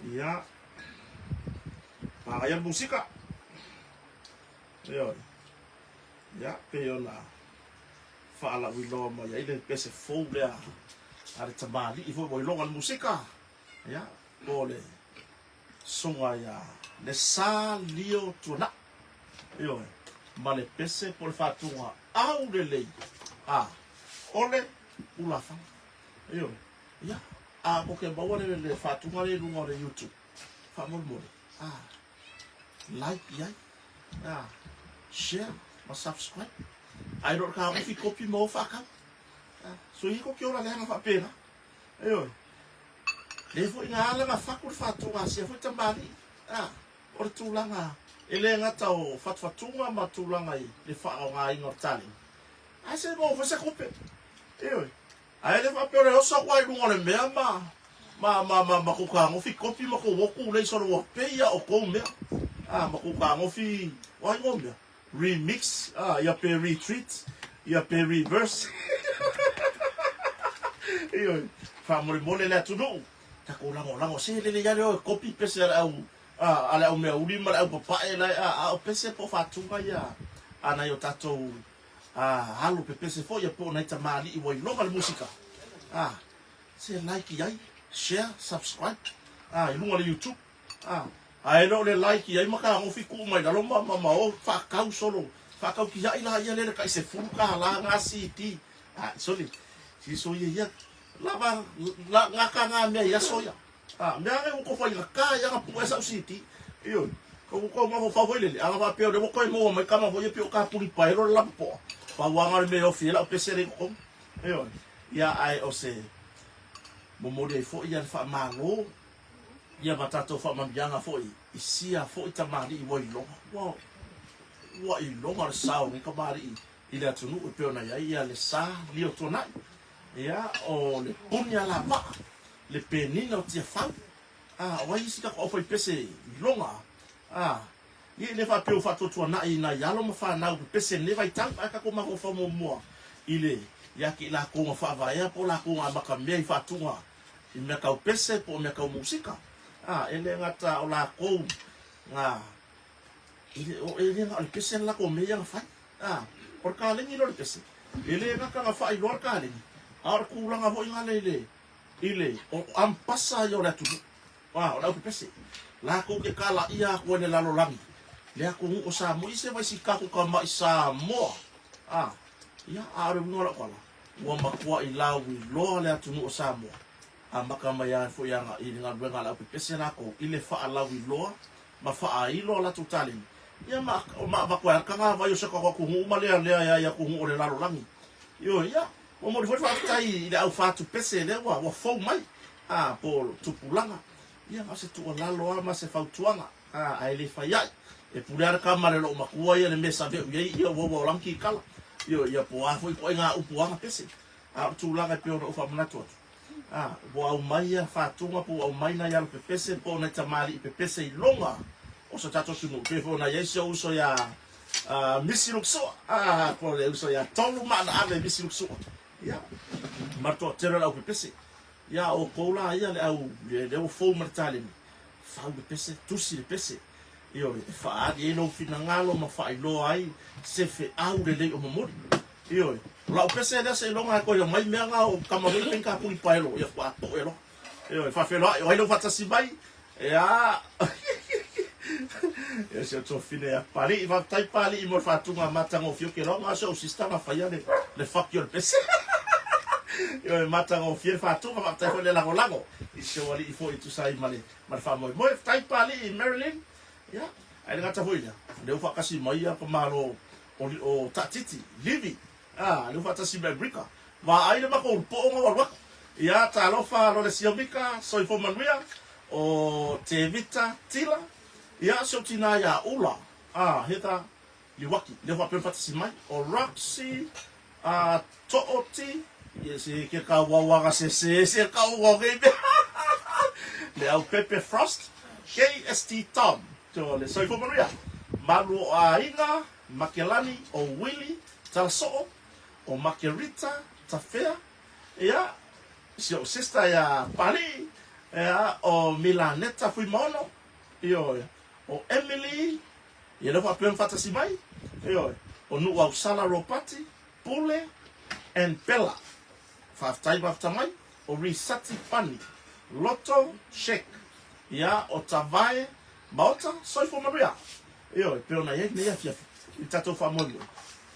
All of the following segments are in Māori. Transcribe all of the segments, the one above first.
Ya, ayan musika. Ayun. Ya, pero na faala wilo mo ya ile pese foule a ari tamali ifo mo longan musika. Ya, ole songa ya le sa lio tuna. Ayun. Male pese por fatunga au de lei. Ole ulafa. Ayun. Ya. Porque bawa le fatunga le lunga de YouTube. Famol mole. Like ya. Share, subscribe. I don't care if you copy more fuck up. So you copy all the land of a pena. Ayun. le fo inga ala nga faku fatunga sia fo tambali o le tūlanga e le ngata o fatfatunga ma tūlanga i le wha o ngā inga tali ai se mo fo se kope eoi ai le wha pere o sa wai runga le mea ma kuka ngofi kopi ma ko woku le soro wa peia o ko mea ma kuka ngofi wai ngo mea remix ya pe retreat ya pe reverse eoi fa mole le tunu ta ko lango se le ya le kopi pese au ala o me uri ma au papa e la o pese po fatunga ya ana yo tato halu pe pese fo ya po na ita mali i woi local musika se like yai share subscribe i lunga le YouTube ai no le like yai maka ngo fiku mai da loma mama o fa kau solo fa kau ki ya ila ya le ka se fuka la ngasi ti soli si so ya lava la ngaka nga me ya soya me anga ko fa ya ka ya ka puesa city yo ko ma fa foi le anga va pe de ko mo mai kama vo ye pe ka puri pa ro la po pa wanga me o fila o pesere ko yo ya ai o se mo de fo ya fa malo ya batato fa mambianga fo i sia fo i tamari i woi lo wa i lo mar sao ni ka mari i le tunu o pe ona ya le sa li o tona ya o le punya la va le penina o tia fa wa isi ka o foi pese longa ye le fa pe o fa to na ina ya lo ma fa na o pese ne vai tang ka ko ma ko fa mo ile ya ki la ko fa va ya po la ko ma ka me fa tunga i me ka o pese po me ka o musika ele ngata o la ko nga ele nga o pese la ko me ya fa por ka le ni lo pese ele nga ka fa i lo ka le ar kulanga ho inga ile o ampasa yo la tu o la pese la ko ke kala ia ko ne la lo langi le ko o sa mo ise vai sika ko ka ma isa mo ia ar no la kola o ma ko i la wi lo le tu o sa mo maka mai ya fo ya i nga benga la pese na ko ile fa la wi lo ma fa ai lo la tu tali ia ma ko ka nga vai so ko ko ma le ya ko o le la lo langi yo ya o mo foi fatai ile au fatu pese le wa fo mai por tupulanga ia ma se tu la lo ma se fautuanga ai le fai e pular kamare lo makua ia le mesa ve ia wo lanki kala yo ia po a foi ko nga upuanga pese tu langa pe o fa manato bo au mai fatunga po au mai na ya le pese po na tamari pe pese longa o so tato tu no pe fo na yeso uso ya misilukso po le uso ya tolu mana ave misilukso ya marto tera la pese ya o kola ya le au le o fo martale fa le pese tu si le pese yo fa di no finangalo ma fa lo ai se fe au le o mo yo la pese da se longa ko yo mai me nga o kama le penka pu pa lo ya fa to lo yo fa fe lo ai lo fa si bai ya ya se to fine ya pari va tai pali mo fa tu ma mata ngo fio ke lo ma so sistema fa ya le fuck your pese yo mata ngo fie fa tu ma tai fo le lago i se wali i fo i tu sai male ma fa mo tai pali in Maryland ya ai ngata foi ya le fa kasi mai ya ko malo o tatiti livi le fa tasi be brika va ai le ma ko po ngo wa ya ta lo fa lo le siomika so i fo manuia o te vita tila ya so tina ya ula heta liwaki le fa pe tasi mai o Roxy tooti yesi ke ka wawa se ka wawa le au Pepe Frost KST Tom to le soifo Maria malu ainga Makelani o Willy Talso o Makerita Tafea ya sio sister ya Pali ya o Milaneta Fuimono yo o Emily ye le fa pe fatasi mai yo o nu au Sala Ropati Pule and Bella. Five time after mai o Risati Pani Lotto Shek ya o Tavae Maota soifo Maria yo pe ona ye ne ya fia i tato fa mo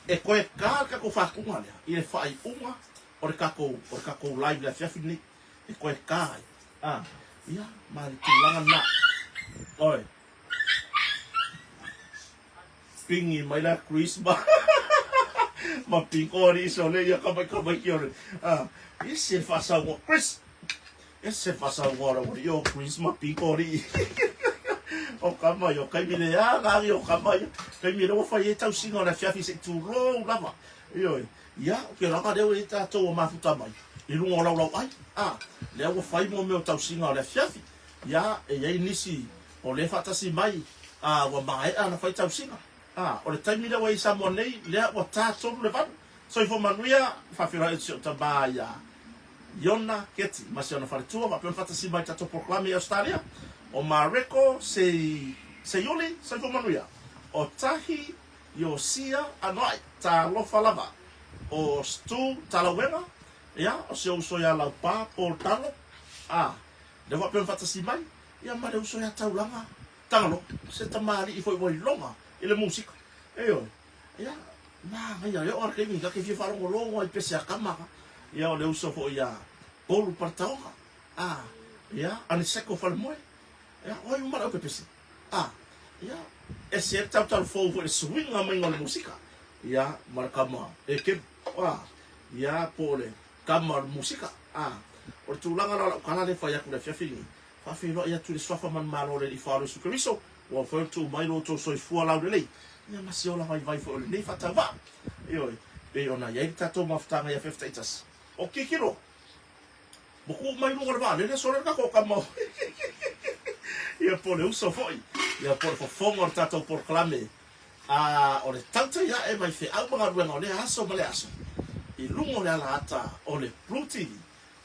e ko e ka ko fa kunga le i fa i uma o ka ko live la fia fini e ko e ka ya mari tu langa na oi pingi mai la Christmas ma pingori so le ya ka ba ki ore isi fa sa mo Chris ese fasa ngora o yo Christmas pikori o kama yo kai mile ya ngari o kama yo kai mile o fai tau singa na fiafi se tu ro lava yo ya ke la ka de ta to ma futa mai i lungo la ai le o fai mo me tau singa na fiafi ya e ye nisi o le fata si mai wa mai ana fai tau singa o le taimi le wai sa mo nei le o ta to le va so i fo manuia fa fira e ta ba ya Yona Keti, mas ona fale tua, mas fata si mai tato proclame Australia, o Mareko se yoli, se ko manuia, o tahi yo sia anoi, ta lofa lava, o stu talawenga, ya, o se uso ya lau pa, por talo, de wa fata si mai, ya mare uso ya taulanga, tangalo, se tamari i foi wai longa, ile musika, yo, ya, ngai ya, o arke minga ke fi faro longa, i pese a kamaka, ya o le uso fo ya polu partaoka ya ani seko fal moe ya o yu mara o pepesi ya ese tau tau fo fo swing a mai ngol musika ya markama ke ya pole kamar musika o tulanga la kana le fa ya ku le fiafini fa fi lo ya tu le swafa man malo le i faro su kriso o fo tu mai lo to so fu ala le ya masiola vai fo le fa tava yo pe ona ya tato maftanga ya 50 itas o kikiro buku mai lungo ba le sore ka ko kamo ia pole uso foi ia por fongo tato por clame o le tanta ya e mai fe au mga ruenga o le aso male aso i lungo le ala ata o le pluti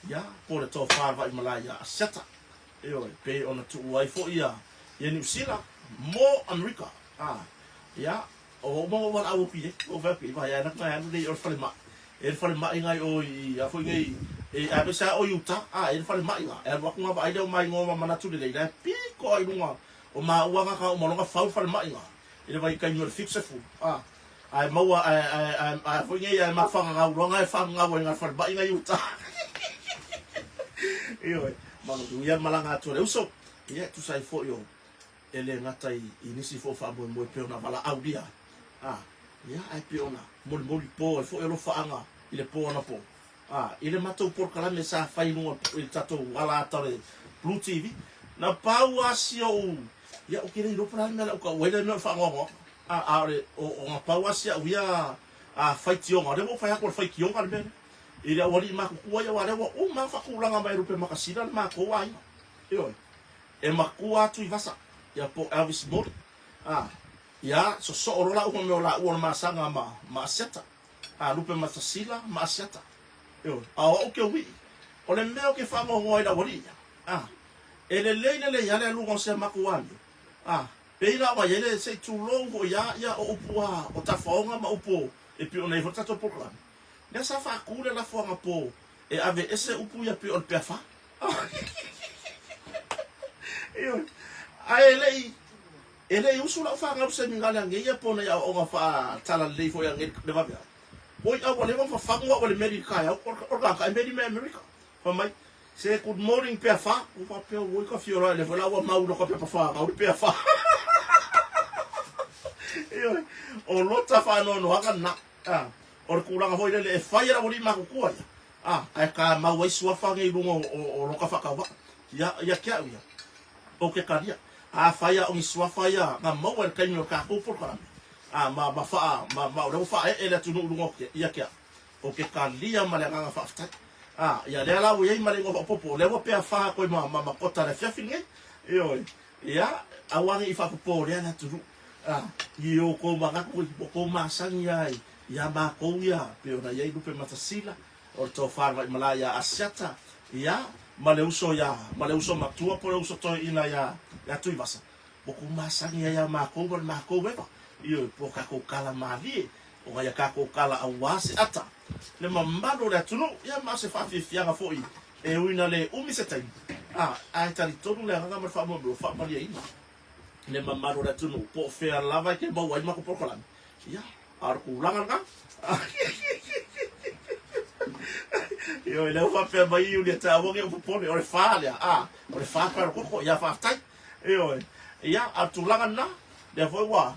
ya por le to farva i malaya seta io pe ona tu wai fo ia New Zealand mo America ya o mo wa au pi o va pi va ya na ma le o fale ma ngai o i a foi ngai e a besa o yuta e fale ma ia e wa kunga ba ide o mai ngoma mana tu le le pi ko ai lunga o ma wa ka o mo longa fa fale ma ia ele vai kai no fixe fu ai mo a foi ngai ma fa nga longa e fa nga wa nga fale ma ngai yuta io ma no ia malanga tu le uso ia tu sai fo yo ele ngatai inisi fo fa mo pe ona bala audia ya ai pe ona mo po fo elo fa anga ile po ona po ile matou por kala me sa fai no il tato wala tare Blue TV na pau asio ya o kire ro pra me la ko wele no fa ngo o pau asia uia fai tio ngore mo fai ko fai kio ngal ben ile wali ma ko ya wale o ma fa ku langa mai rupe makasira ma ko ai yo e ma ku atu i vasa ya po Elvis Mori ya so oro la o me la o ma sanga ma seta rupe matasila ma seta yo o ke wi o le meo ke fa mo ngoi da wali ele le ya le lu se ma ku ando peila wa yele se tu longo ya o pua o ta fonga ma o po e pi ona i vota to program ya sa fa ku le la fonga po e ave ese upu ya pi o pe fa yo ele usula fa nga se ngala nge ya pona ya o nga fa tala le fo ya nge de va bia oi a wale fa fa nga wale medica ya o ka medi me america fa mai se good morning pe fa o fa pe o ka fiora le vola wa mau ko pe fa o pe fa yo o lota fa no haka na o kula nga hoile le fa ya wali ma ko ya ai ka ma wai sua fa nge lungo o ka fa ka wa ya kia ya o ke karia faya o iswa faya nga mo el kanyo ka ko por kala ma fa o fa ele tu no lungo ya kia o ke kalia male nga fa fta ya le ala wo yai male ngo popo le wo pe fa ko ma kota le fia finge yo ya awangi fa popo le na tu yo ko ma ko ma sang ya ma ko ya pe ona yai lupe matasila o to farva malaya asiata ya male uso matua por uso to ina ya tu ibasa boku masangi ya mako beba iyo po ka ko kala mali o ya ka ko kala awasi ata le mambado le tunu ya ma se fa fi fianga foi e uina le umisetai ai tali tonu le nga ma fa mo fa mali ina le mambado le tunu po fe lava ke mo wa ma ko por kolan ya ar ku langa yo ele fa pe mai u le ta wo ke po le o fa le o le fa pa ko ya fa tai yo ya atulanga na de foi wa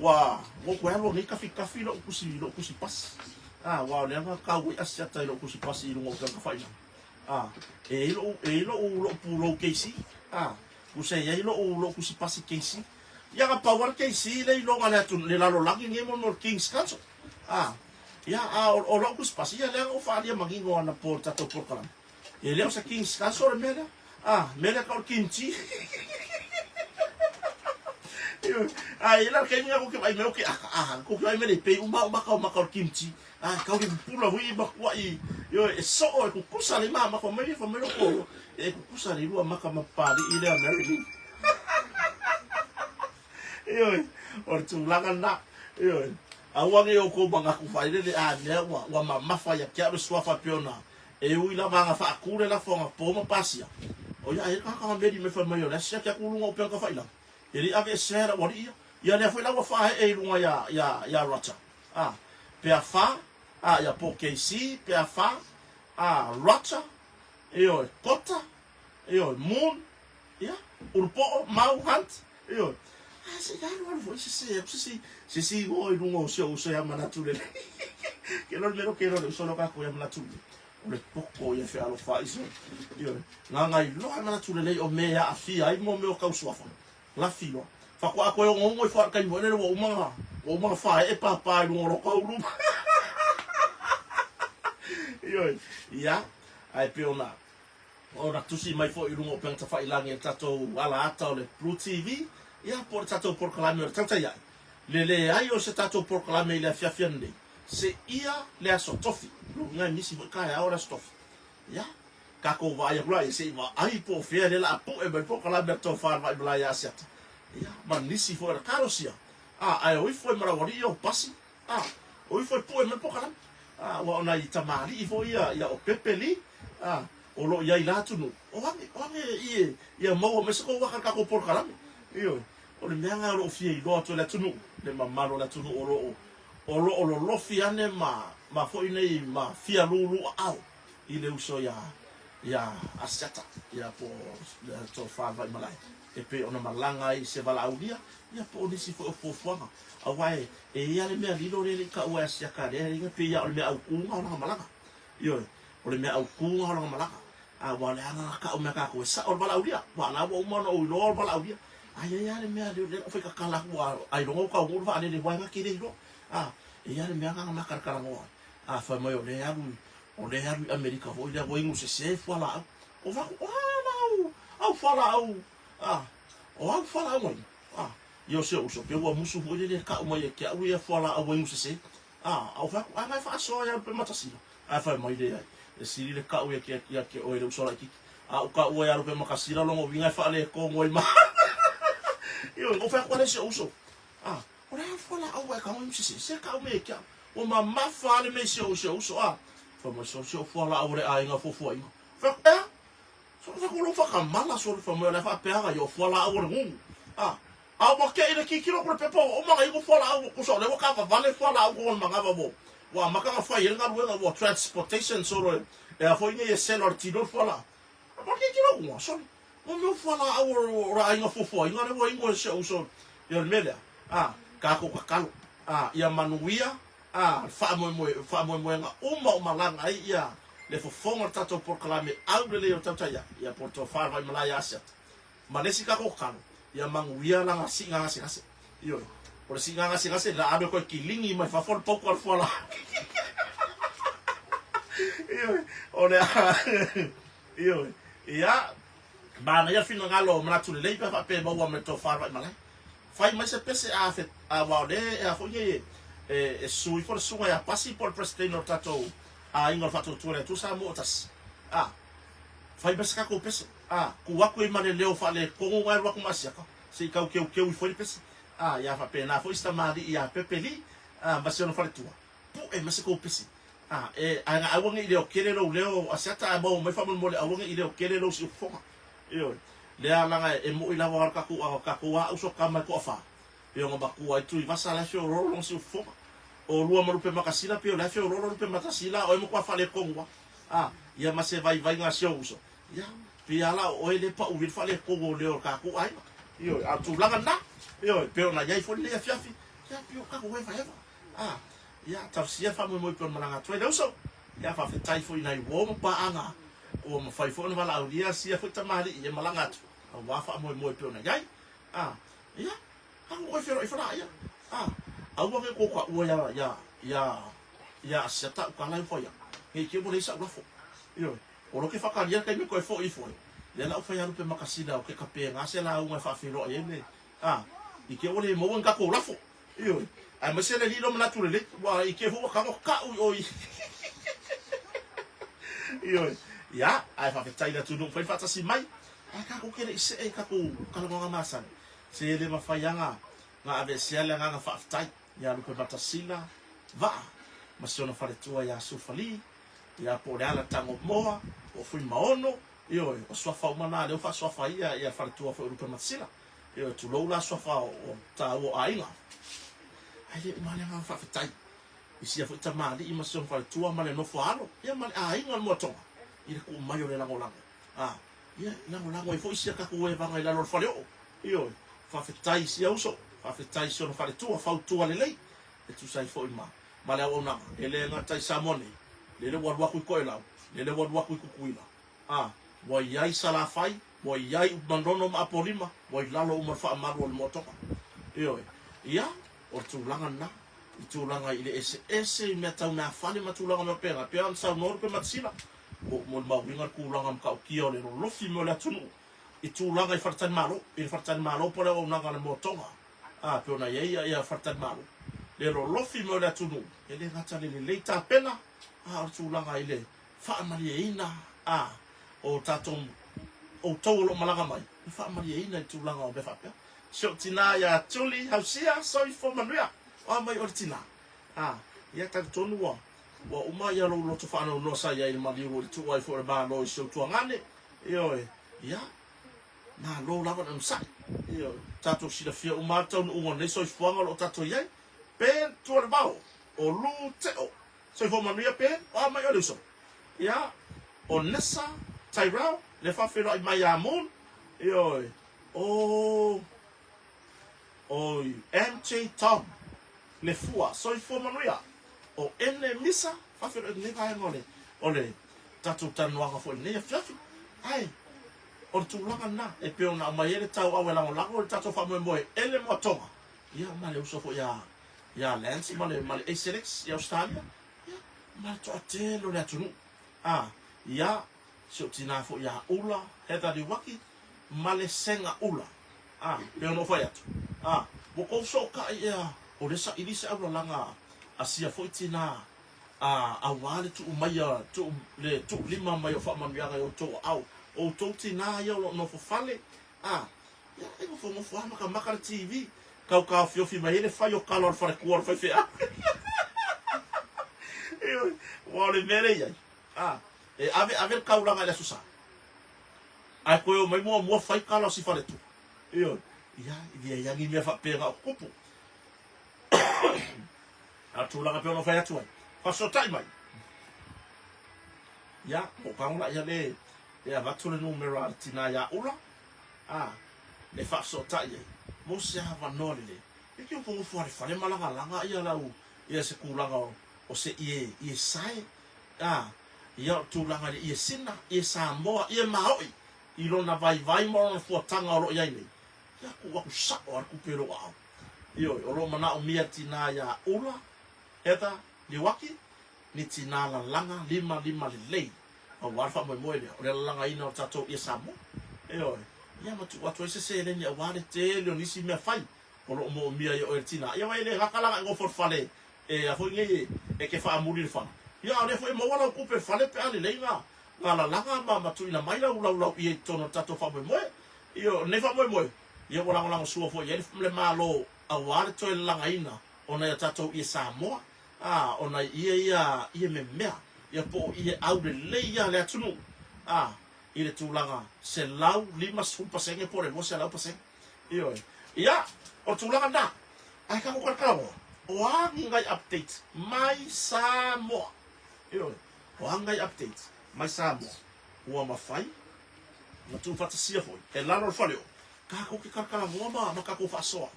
wo ko lo ni kafi lo kusi pas wa le nga ka wi asia tai lo kusi pas i lo ka fa ina e lo pulo keisi ku se ye lo ku si pasi keisi ya ga power keisi le lo ngale tu le la lo lagi ngemo no King's Council ya o lo ku si pasi ya le o fa dia mangingo ana porta to por kalam e le o sa King's Council mele mele ka kimchi ila ke nga ko ai me o ke ko ai me le pe uma ka kimchi ka ri pula wi ba kwa I yo e so o ku kusa le mama ko me fa me lo ko e ku kusa le lu maka mapali ile America yo or tu langan na yo awange o ko banga ku fa ile ne wa mama fa ya kia so fa piona e ui la banga fa ku le la fonga po ma pasia o ya e ka me di me fa me yo la se ka ku lu o pe ka fa ila ele ave sera wori ia le foi la wa fa e lunga ya rata pe fa ya po KC pe fa rata io kota io moon ya urpo mau hunt io se ya no foi se o lunga o se ya manatule que no me lo quiero solo ka ko ya manatule o le poko ia fe alo fa iso io nga I lo manatule le o me ya afia ai mo me o ka uswa la filo fa ko ko ngo fa ka mo le wo ma fa e papa no ro ko lu yo ya ai pe ona tusi mai fo I lungo pe ta fa ilangi tato ala ata le Blue TV ya por tato por kalame tata ya le ai o se tato por kalame le fiafiande se ia le aso tofi lu nga misi ka ya ora stofi ya ka ko va ya bla se va ai po fia le la po e be po kala berto fa vai bla ya set ya man nisi fo la carosia ai o foi mara wori o pasi o foi po e me po kala wa ona I tamari fo ya o pepeli o lo ya ila tunu o wange ia mo me se ko wa ka ko por kala io o le menga o fia I lo to la tunu le mamalo la tunu o lo fiane ma fo nei ma fia lulu au I le uso ya asata ya po to fa vai malai e pe ona malanga I se vala audia ya po disi fo fanga awai e ya le me lilo le ka wa sia ka le ringa pe ya le me au kunga ona malanga yo o le me au kunga ona malanga wa le ana ka o me ka ko sa o vala audia wa na wo mo no lo vala audia ai ya le me le fo ka kala wa ai lo ka wo va le wa ka le lo e ya le me ka na ka ka ngo fa mo yo le ya o le haru Amerika vo ile voingu se fala o va au fala au fala mo yo se uso pe wa musu vo ile ka mo ye ka u ye fala au voingu se au va vai fa so ya pe matasi fa mo ile e siri le ka u ye ke o ile uso la ki o ka u ya pe makasira lo mo vinga fa le ko mo ma yo o fa kwa se uso o le fala au ka mo se ka u me ka o ma fa le me se uso fa mo so fo la ore a inga fo inga fa so fa ko lo fa kamala so fa mo la fa pe aga yo fo la ore ngu mo ke ile ki kilo ko pe po o ma ga fo la ko so le ka va vale fo la ko ma ga va bo wa ma ka fa yenga luenga wo transportation so ro e a fo inga ye seller ti do fo la mo ke kilo ko so mo fo la ore a inga fo inga le wo ingo so yo mele ka ko ka ia manuia fa mo nga uma malanga ia le fofonga tato por kalame au le o tata ya por to fa vai malaya set manesi ka ko kano ia manguia la singa yo por singa la abe ko kilingi mai fa for pouco al fola yo ia bana ya fino ngalo mratu le pa pe ba wa meto fa vai malaya fai mai se pese a wa de a fo ye e sui for sunga ya pasi por presidente no tato inga fato tore tu sa motas fai beska ko pese ku wa ko imane leo fa le ko wa wa ko masiaka se ka ke foi pese ya fa pena foi sta mari ya pepeli basi no fa tu pu e mase ko pese a wonga ile o kele lo leo asata ba mo fa mo le a wonga ile o kele lo si fo yo le ala e mo ila wa ka ku wa uso ka ma ko fa yo ngba ku ai tu va sala fio ro si fo o lua marupe makasila pe o la fe o lolo pe matasila o mo kwa fale kongwa ia ma se vai nga sio uso ya pe ala o ele pa o vir fale kongo le o ka ku ai yo a tu langa na yo pe o na ya fo le fiafi ya pe o ka ko vai va ya ta sia fa mo pe malanga tu le uso ya fa fe tai fo ina i wo mo pa anga o ma fai fo na mala dia sia fo tamari e malanga tu wa fa mo pe na gai ya ang o fero ifra ya au wa ko ko o ya seta ka lai fo ya e ke mo le sa fo yo o lo ke fa ka ya ka me ko fo ifo le la fa ya lu pe makasida o ke ka pe nga se la u fa fero ye ne i ke o le mo nga ko la fo yo ai ma se le lo na tu le wa i ke fo ka mo ka o yo ya ai fa fetai na tu no fa fa si mai ka ko ke se e ka ko ka nga masan se le ma fa yanga nga ave se le nga fa fetai ya lu pe batasila va ma se ona fa le tua ya sufali ya po le ala tango moa o fui maono yo o swa fa mana le fa swa fa ya fa le tua fa lu pe matsila yo tu lo la swa fa o ta o ainga ai le ma le nga fa fetai isi fa ta ma di ma se fa le tua ma le no fa alo ya ma ainga mo tonga i le ku mai o le lango ia lango i fo isi ka ku e vanga i la lo fa le o yo fa fetai si auso fa fetai so no fa le tua fa tua le lei e tu sai fo i ma le ona ele nga tai samone le wa ku ko ela le wa ku kuila wa yai sala fai wa yai mandono ma polima wa lalo uma fa maru le motoka yo ia o tu langa na tu langa ile ese me tau na fale ma tu langa me pera pe an sa no pe matsila mo ma winga ku langa ka ki o le lo fi mo la tunu i tu langa i fartan malo po le ona ga le motonga pe ona ia fartan malo le lo fi mo la tunu ele ngata le leita pena tu langa ile fa mariina o tatom o tolo malanga mai fa mariina tu langa o be fa pe so tina ya tuli hausia so fo manuia o mai ortina ia ta tonu wa uma ya lo to fa no sa ya il mali o tu ai fo ba lo so tu ngane yo ya na lo la va sa yo tato si da fia uma ton o ne so fo ngalo tato ye pe tu ba o lu te o so fo manuia pe o mai o so ya o nessa Tyrell le fa fe mai amon yo MJ Tom le fua so fo manuia o ene misa fa fe ne ka ngole ole tatu tanwa fo ne fiafi ai o tu langa na e pe ona mai ele tau awe la o tatu fa mo ele mo tonga ia male uso fo ya Lance male A6 ya Australia ya ma to atelo le tunu ya so tina fo ya ula heta di waki male senga ula pe ono fa ya bo ko so ka ya o le sa ili sa langa asia fo tina awale tu umaya tu le tu lima mai fa man ya yo to au o to tina ya no fo fale ya e fo mo fo maka TV ka fio fi mai le fa yo calor fa ko fa fe wale mere ya e ave ka ula ga susa ai ko yo mai mo fa calor si fa le tu yo ya ngi me fa pera kopo tu la pe no fa ya tu fa so tai mai ya o ka ula ya le ya va tu le numero tina ya ula le fa so tai mo se ha va no le e ke po fo fa le malanga langa ya la u ya se ku langa o se ie sai ya tu langa ie sina ie Samoa ie Maui i lo na vai mo fo tanga ro ya ni ya ku sa o ku pero au yo o lo mana o mia tina ya ula eta li waki ni tina la langa lima le lei o warfa mo le o le langa ina o tato ia Samoa yo ya ma tu watu se le ni awale te le ni si me fai o lo mo mia yo o tina ya vai le hakala ngo for fale a fo ngi e ke fa muri fa ya le fo mo wala ku pe fale pe ale le nga la langa ma tu ina mai la ula i tono tato fa mo yo ne fa mo ia wala suo fo ia le malo awale to langa ina ona ya tato i Samoa ona ia me mea ia po ia au de le ia le tunu i le tulanga se lau 5% por le mo se lau percent io ia o tulanga na ai ka ko ka o ngai update mai Samoa io o ngai update mai Samoa o ma fai na tu fata sia foi e la no falio ka ko ki ka ngoma ma ka ko fa so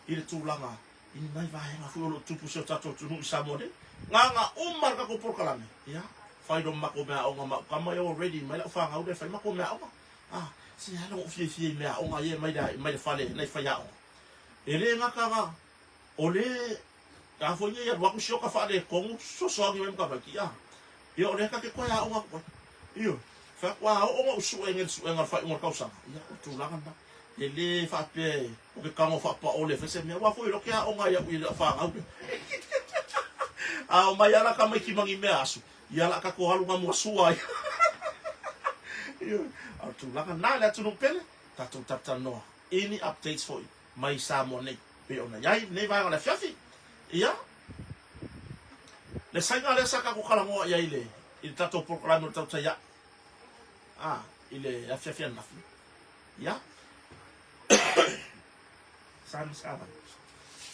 i le tulanga i mai vai na fu lo tupu se tato tu nu Samoa de nga umar ka ko por kalame ia fai do mako mea onga ma kama yo already mai la fa ngau de fai mako mea onga si hala o fie mea onga ye mai da fale nei fai ao ele ngaka nga ole ka fo ye wa ku shoka fa de kong so so ngi mem ka ba ki yo le ka ke ko ya onga ko yo fa kwa onga su enga fa ngor kausa ya tu la kan ele fa pe o ke kamo fa pa ole fa se me wa fo lo ke onga ya u fa ngau mai ala ka mai ki mangi me asu ia la ka ko halu nga mo sua yo tu la kan na la tu no pele ta tu tap no any updates for you mai sa mo nei pe ona yai nei vai ona fiafi ia le sanga le saka ko kala mo ia ile il tato proclamo tau ya ile la fiafi na fi ia san saba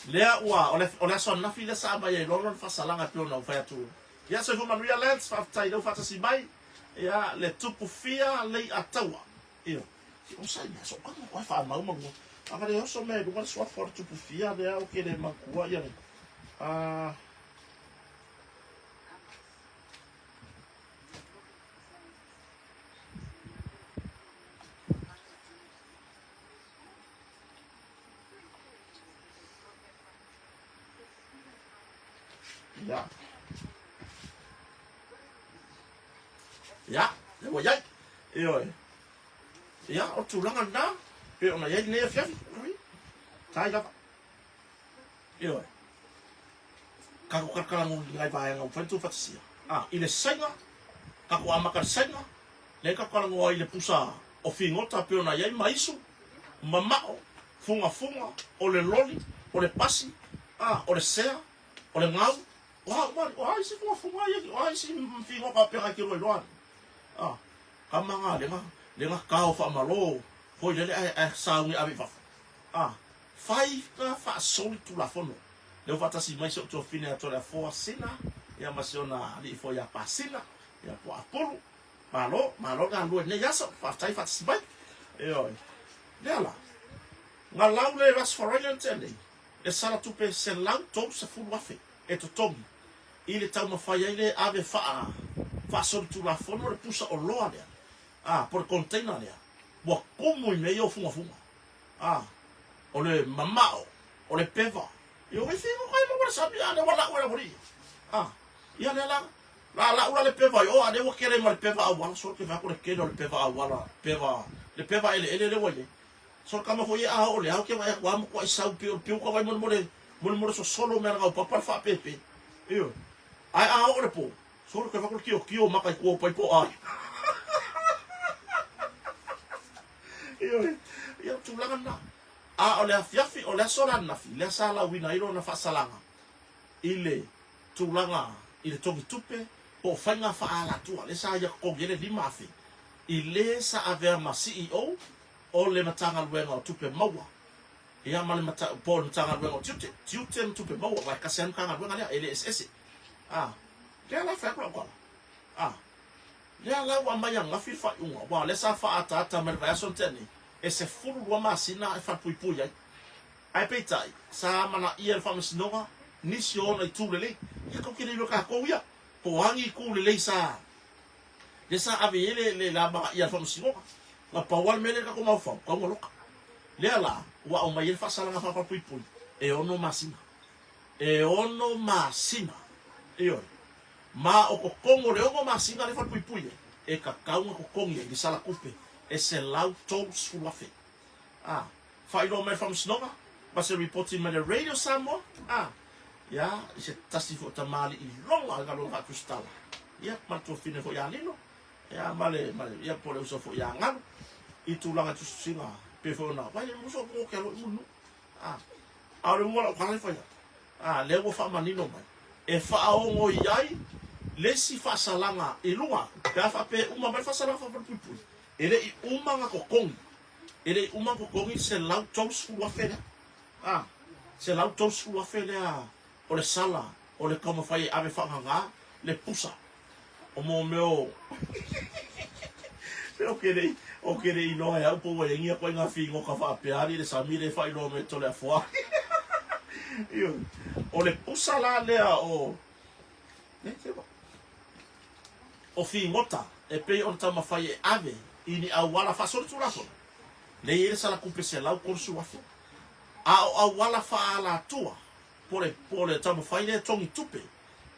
lea ua ole son na fi le saba ia lo fa salanga pe ona fa tu ia se fuma ria lens fa tai do fa si mai ia le tupu fia le atawa ia o sai na so ko fa ma mo aga le so me do so for tupu fia de o ke le makua ia ya le wa yai ya o tu langa na pe ona yai ne fia tai la yo ka ko ka mo ngai vai ngau fa tu fa sia ile sanga ka ko amaka sanga le ka ko ngo ile pusa o fingota pe ona yai maisu mamao funga o le loli o le pasi o le sea o le ngau wa isi funga ye wa isi fingo ka pe ka ki lo kamanga le nga kao fa malo ho le saungi abi fa fai fa soli tu la fono le fa tasi mai so to fine to la fo sina ya masiona li fo ya pasina ya po apolo malo ga lo ne ya so fa tai fa tsi bai la nga lau le ras foreign tende e sala tu pe se lau to se fu wafe e to togi ile tau ma fa ile ave fa soli tu la fono le pusa o loa le por container le wa como me yo funga o le mamao o le peva yo me fico kai mo para saber ade wala ora bori ia la ura le peva yo ade wo kere mo le peva wala so ke va ko le kero le peva wala le peva ele le wole so kama foi o le au ke vai wa mo ko isa pio ko vai mo so solo me nga pa fa pepe yo ai o le po so ke va ko kio maka ko pai po yo tu la na o le fiafi o le sora na fi le sala wina ilo na fa salanga ile tu langa ile toki tupe o fanga fa ala tu le sa ya ko gele di mafi ile sa ave ma CEO o le matanga luenga tupe maua ia male mata po matanga luenga tute tupe maua wa kasen kanga luenga le LSS le la fa ko le la wa maya ngafi fa unga wa le sa fa ata mer va son teni e se fulu wa masina e fa pui ai peitai sa mana ia fa masinoga ni siona tu le ia ko kile lo ka ko ia po angi ku le sa le sa ave le la ba ia fa masinoga la pa wal mele ka ko ma fa ko mo loka le ala wa o mai fa sala nga fa pui e ono masina io ma o ko kongo le o masina le fa pui e ka kaunga ko kongi di sala kupe e se lau tau sulafe fa ilo me from snova ba se reporting me le radio samo ya se tasi fo tamali i longa ga lo va kustala ya ma to fine fo ya lino ya male ya pole uso fo ya ngal i tu langa tu singa pe fo na ba le muso ko ke lo mu ore mo la fa ya le go fa manino mai e fa o ngo yai le si fa salanga i lunga ka fa pe uma ba fa salanga fa pupu ele i uma nga kokong ele uma kokong se lau tos fu afela se lau tos fu afela o le sala o le como fai ave fa nga le pusa o mo meu pero que dei no é o povo aí ia põe na fingo ka fa pe ali le samire fa no me to le fo o le pusa la le o ne se ba o fi ngota e pe on tama fai e ave ini awala fa sol tulafo le ile sala kupe se lau korsu wafi a awala fa ala tua pole tama fai le tongi tupe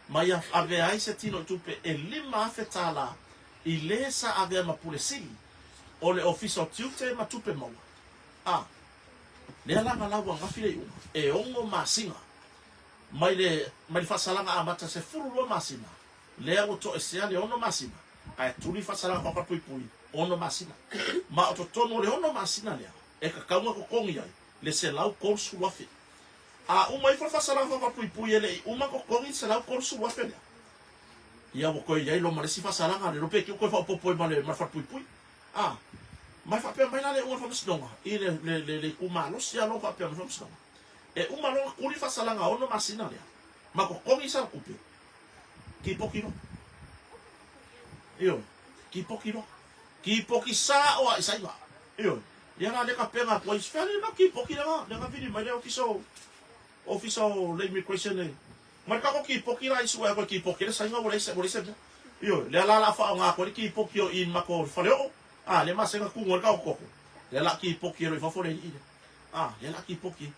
mai ave ai se tino tupe e lima afetala i le sa ave mapule sili o le official tupe ma tupe mau le ala ngala wa ngafile e ongo masinga mai fa salanga amata se furu lo masina le o to esia le ono masina ai tuli fa salanga pa pui ono masina ma o to tono le ono masina le e ka kaunga ko kongi ai le se lau korsu wafi uma i fa salanga pa pui ele uma ko kongi se lau korsu wafi le ia mo ko ia lo mare si fa salanga le rope ki ko fa popo male ma fa pui mai fa pe mai na le o fa msdonga i le kuma no si alo fa pe ma fa msdonga e uma lo kuli fa salanga ono masina le ma ko kongi sa kupe ki pokiro io ki poki sa o isa iwa io ya na le ka pega ko isferi na ki poki na ka vini mai le official le immigration ne ma ka ko ki poki ra isu ko ki poki sa inga wole se io le la fa nga ko ki poki o in ma ko fa le o le ma se ka ku ngol ka ko le la ki poki ro fa fo le ide le la ki poki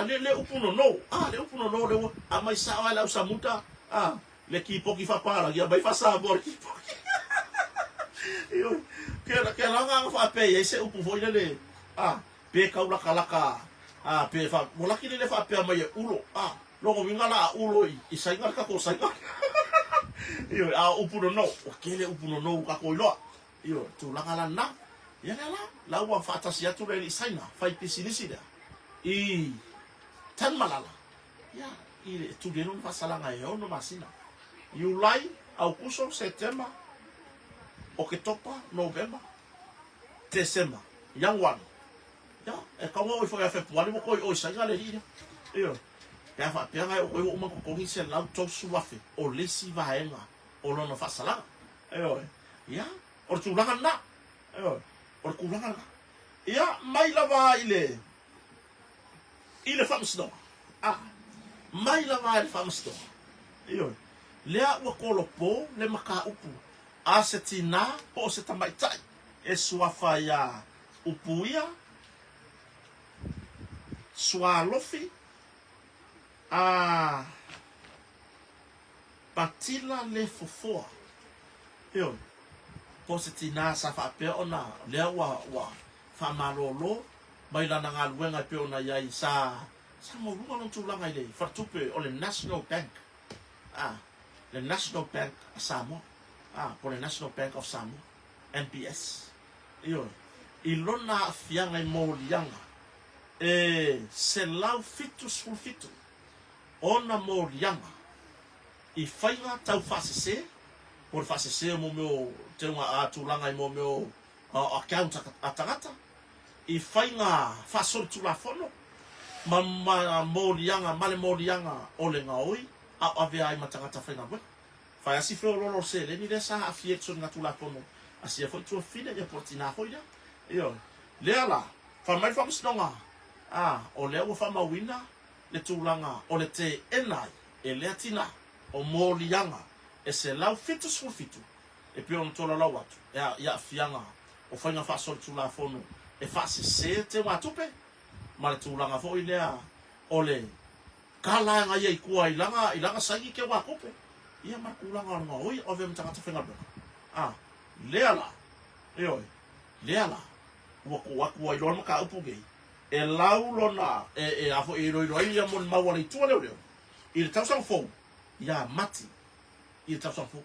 le upuno no le upuno no le mai sa wa la usamuta le ki poki fa para ya bai fa sa bor ki poki io ke la nga fa pe e se upu foi le pe ka ula kalaka pe fa mola ki le fa pe mai ulo logo vinga la ulo i sai nga ka ko sai io upuno no o ke le upuno no ka ko lo io tu la ngala na ya la wa fa ta sia tu le sai na fa pisinisi da i tan malala ya ile tu de non fa salanga e ono masina Julai, Augusto, September, Oktober, November, December, yang one. Ya, kamu oi foi a Februari mo koi oi sai gale ida. Iyo. Ya fa pega o koi uma ko kongi se lau to suafe o lesi vaenga o no fa sala. Iyo. Ya, or tulanga na. Iyo. Or kulanga na. Ya, mai lava ile famsdo. Mai lava ile famsdo. Iyo. Lea ua kolopo le maka upu a se tina po se tamaitai e suafa ia upu ia sua lofi patila le fofoa io po se tina sa fa pe ona lea ua fa malolo mai lana ngaluenga pe ona iai sa mo runga non tulanga ile fartupe o le National Bank the National Bank of Samoa, for the National Bank of Samoa, NPS. Iyo, ilona fianga mo lianga, se lau fitu sul fitu, ona mo lianga, I fainga tau fasese, por fasese mo meu, te unga tulanga mo meu account atangata, I fainga fasol tulafono, mama mo lianga, male mo lianga, ole ngaoi, ave ai matangata fainga bwe fa asi fe lolo se le ni le sa afie tso nga tula kono asi fo tso fine e portina hoia yo le ala fa mai fa msnonga o le wo fa mawina le tulanga o le te enai e le atina o mo lianga e se lau fitu sul fitu e pe on tola lau atu ya fianga o fainga fa sol tula fono e fa se te watupe ma le tulanga fo ile o le kala nga ye kua ilanga sagi ke wa kope ia makulanga nga oi ove mtangata fenga bra leala leala wa ilon maka upuge e laulona afo roi ia mon mawali tua leo il tausa fo ia mati il tausa fo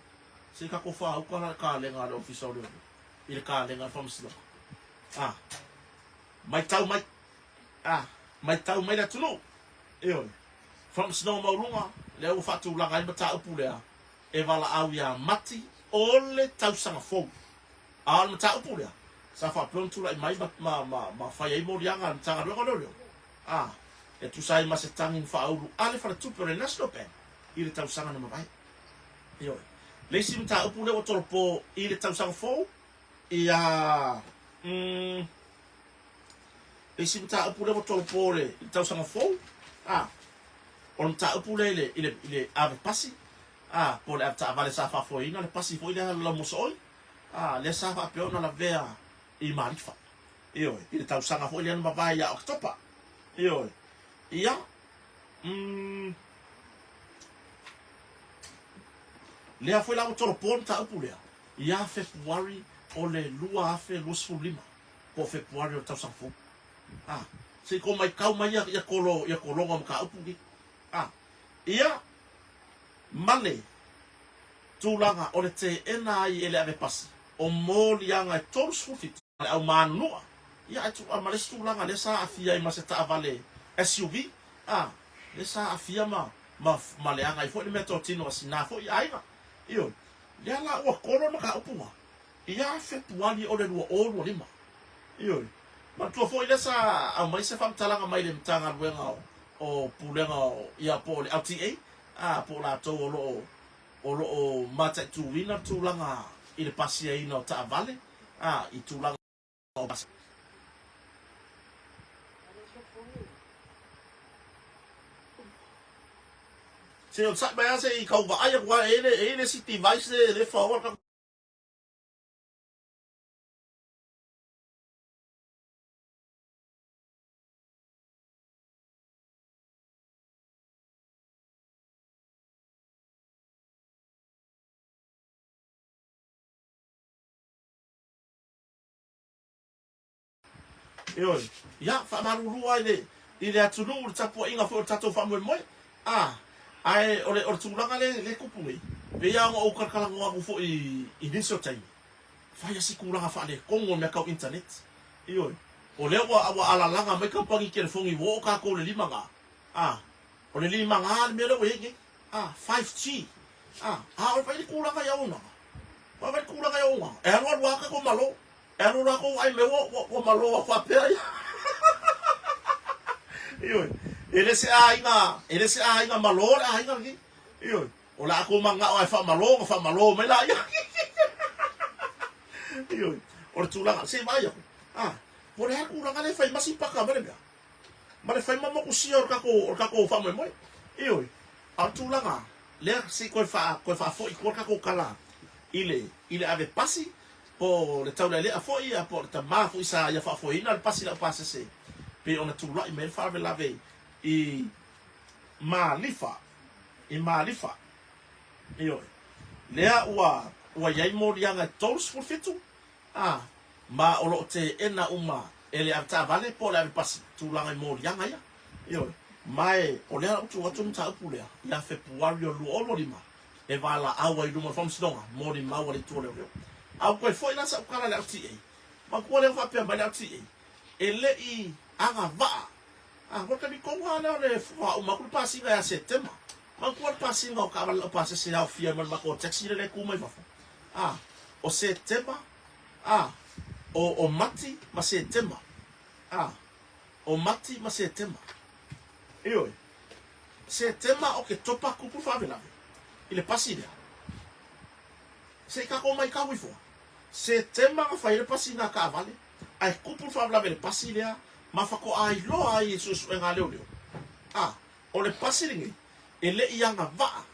se ka ko fa ka lenga do official leo il ka lenga from slo mai tau mai da tuno from snow maurunga le o fatu langa i mata upu lea e vala au ia mati ole tausanga fo al mata upu lea sa fa pronto la mai ma fa ia mo lianga tanga lo lo e tu sai ma se tangin fa au ale fa tu per national bank i le tausanga na mai io le si mata upu le o tolpo i le tausanga fo ia le si mata upu le o tolpo le tausanga fo on ta upule ile ave pasi po le ata vale sa fa foina le pasi foina la musoi le sa fa pe ona la vea I marifa io I tau sanga foina ma vai ya oktopa io ia lea foi la toro pon ta upulea ia Februari o le lua afe lusu lima po Februari o tau sanga fo se ko mai kau mai ia kolo ngam ka upugi ia male tūlanga o le te ena ai ele ave pasi o mōli anga e tolu sufit au mānua ia e tu amale tūlanga le sa afia I ma se taavale SUV le sa afia ma le anga I fo le meto tino asina fo I aiga io le ala ua kolo na ka upunga ia Februari o le lua o lima io ma tua fo le sa au mai se famtalanga mai le mtanga luenga o pulenga ia po le LTA po la to o lo mata tu wina tu langa I le pasi ai no ta vale I tu langa o bas se o sa ba se I kau va ai wa ele city vice le forward io ia fa maruru ai le atunu le tapu inga fo tato fa mo ai o tulanga le kupungi pe ia o karkala ngo fo I inicio time fa ia sikulanga fa le kongo me ka internet io o le wa ala langa me ka pangi ke fongi wo ka ko le limanga o le limanga me le wege 5G o fa le kulanga ya una fa le kulanga ya una e ro wa ka ko malo Ero la ko ai me wo malo fa pe ai. Io, ele se ainga malo ainga ni. Io, o la ko manga o fa malo me la. Io, o tulanga se vai. Por ha ku langa le fai masi paka mele. Ma le fai mamo ku si o ka ko fa mo. Io, a tulanga le si ko fa fo I ko ka ko kala. Ile ave pasi po le tau le a foi a po ta ma foi sa ia fa foi na pasi la pasi se pe ona tu la me fa lave I malifa io lea ua yai morianga tols for fitu ma o lo te ena uma ele ata vale po le pasi tu la morianga ia io mai o le tu atu ta pulea ia Februari o lu o lima e vala awa I luma from stonga mori ma wale tu le au koe foi na sa ukara le LTA ma kua le whapea mai le LTA ele I anga vaa waka ni konga leo le fua umakulu pasi ngai a September ma kua le pasi ngai o ka wala pasi se au fia man mako taxi le kumai wafu o September o mati ma September o mati ma September io September o ke topa kupu favela ile pasi le se ka ko mai ka wifo September ka faile pasi na ka vale ai kupu favela le pasi le ma fa ko ai lo ai su nga leo o le pasi le ele ianga va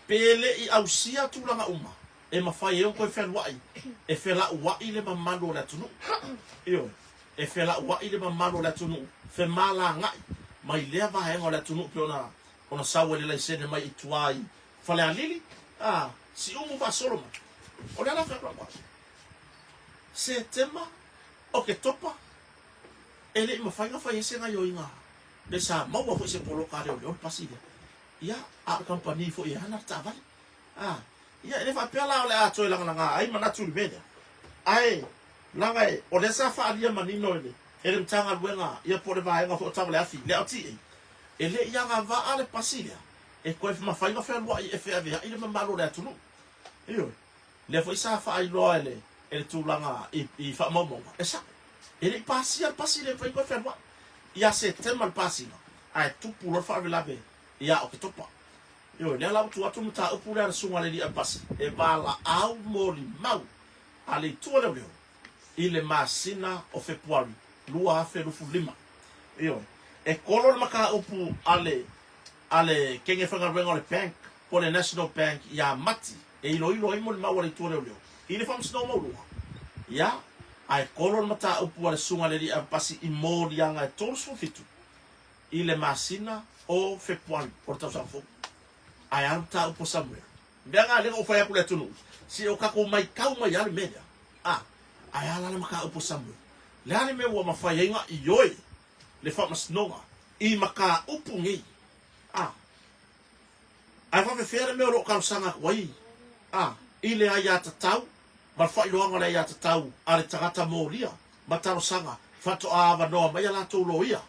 pele I ausia tu langa uma e ma fa yo ko fe wai e fe la wai le mamalo la tunu io e fe la wai le mamalo la tunu fe mala ngai mai le va he ngola tunu pe ona sawe le sene mai ituai fale alili si umu va solo ma o le ala fa kwa se tema o ke topa ele ma fa ese nga yo inga le sa ma wa fo se polo ka le o pasi ia a company fo ia na ta vale ia ele fa pela le a toi langa ai mana tu beda ai langa o le sa fa alia manino ele mtanga luenga ia po le va nga fo tavole afi le ati ele ia nga va ale pasi e ko fa ma fa lo e fe ave ile ma malo le tunu io le fo sa fa ai lo ele tu langa I fa momo esa ele pasi le fa ko fa ia se tema le pasi ai tu pulo fa lave ia o ke topa io le la tu atu mta upu le sunga le dia pasi e bala au moli mau ale tu le ile masina o Februari lua afe lu fulima io e kolo maka upu ale ale kenge whangarenga o le bank, po le National Bank, ia mati, e ilo mo le maua le tua leo leo. I le whamsino maurua. Ia, ai kolon mata upu ale sunga le ria pasi i mōri anga e tōru fitu. I le masina o Februari, o le tau sanfo. Ai anta upo Samuel. Mea ngā lenga o whai aku le tunu. Si o kako mai kau mai ale media. Ai ala le maka upo Samuel. Le ale me ua mawhai inga i oi. Le whamasnonga. I maka upu ngi. Ai whawewhera me o lo karusanga wai. I le ai ata tau. Ma whai loanga le ai ata tau. Ale tagata mōria. Ma taro sanga. Whato awa noa mai ala tō lo ia.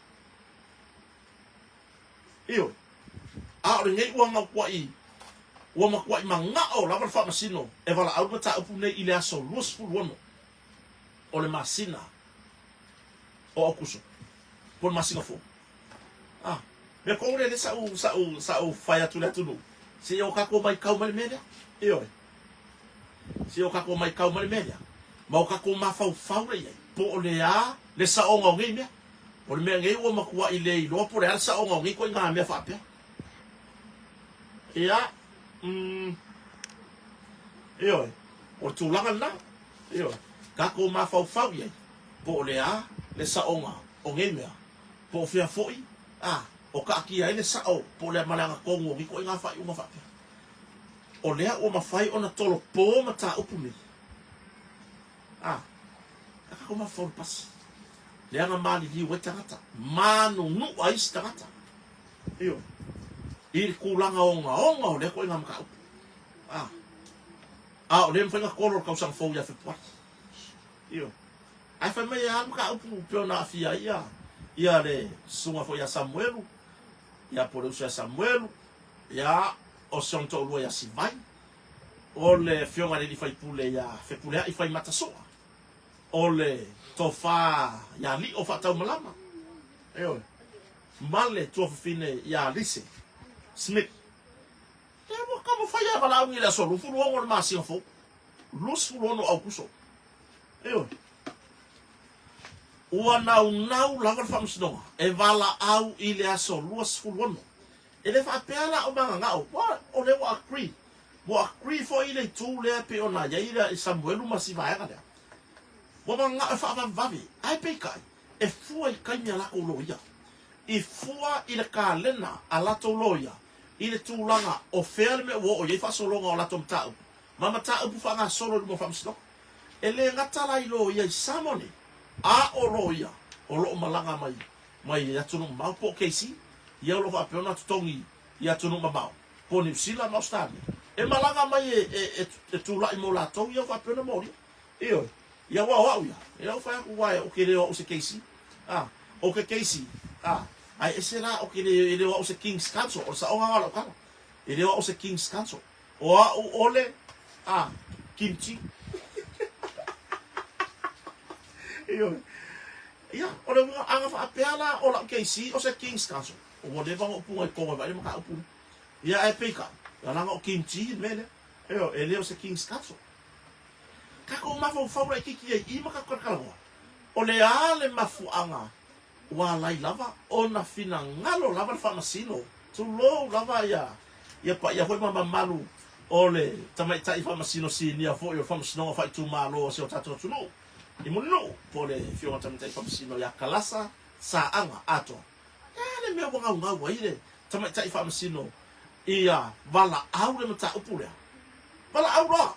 Ioi. Ore ngai ua makwai. Ua makwai ma ngao lawa le whamasino. E wala au mata upu nei i le aso luas fuluono. O le masina. O akuso. Po le masina fo. Me kore le sa u whai atu le tunu. Si o kako mai kau mali media. Ioi. Si o kako mai kau mali media. Ma o kako ma fau le iei. Po o le a le sa o ngau ngai mea. O le mea ngai ua makua i le i loa po le a sa o ngau ngai ko i ngā mea whapea. Ia. Ioi. O le tūlanga na. Ioi. Kako ma fau iei. Po o le a le sa o ngā o ngai mea. Po o whia foi. O ka aki ai le sa o po le malanga kongo ngi ko i ngā whai unga whapea. O lea o mawhai o na tolo pō ma tā upu ni. Kako ma whau pasi. Lea ngā mali liu e tangata. Manu nu a isi tangata. Iyo. I kulanga onga o lea ko i ngā maka upu. O lea mwhainga koro kau sang fau ia whipuati. Iyo. Ai whai mai a maka upu pio na awhia ia. Ia le sunga fo ia Samuelu. Ia por uso ia Samuelu. Ia o se on tō lua ia Sivai. O le fionga le li fai pule ia whepulea i fai matasoa. O le tō whā ia li o whatau malama. Eoi. Male tō whine ia Lise Smith. Ia mo kamo whai a wala au ngi le solu. Furu ongo le maasi o fo. Lus furu ono au kuso. Eoi. Ua nau lawa le whamsinonga. E wala au i le aso luas fuluono. E le whapeala o mga ngao. O le wa agree. Wa agree fo i le tū lea pe o na iaira i Samuelu masi vaenga lea. Wa mga ngao e whaavavi. Ai pei kai. E fua i kaimia lako loia. I fua i le kālena a lato loia. I le tūlanga o whea me o iei whasolonga o lato mtau. Mama tau pu whanga solo i mo whamsinonga. E le ngatala i loia i Samone. A o loia, o loo malanga mai ia tunu mau po keisi, ia lo fa peona tutongi ia tunu mau. Po New Zealand Australia. E malanga mai e tula i mo la tau ia fa peona mo. Io, ia wa ia. Ia fa ku wa o kele o se keisi. O ke keisi. Ai ese la o kele ele o se King's Council o sa o nga lo kala. Ele o se King's Council. O ole kimchi. Ia, o le mga anga whaapeala o la KC o se King's Council. O whatever o punga i konga vai maka upu. Ia e peika. Ia langa o kimchi mele. Eo, e leo se King's Council. Kako mafu whaura i kiki e i maka korkalawa. O le ale mafu anga wa lai lava o na fina ngalo lava le whamasino. Tu lo lava ia. Ia hoi mama malu o le tamaitai whamasino si nia fo i o whamasino whai tu malo o se o tato tunu. I munu po le fionga tamitai whamasino ia kalasa sa anga ato. Le mea wanga unga waire tamitai whamasino ia wala au le mata upulea. Wala au roa.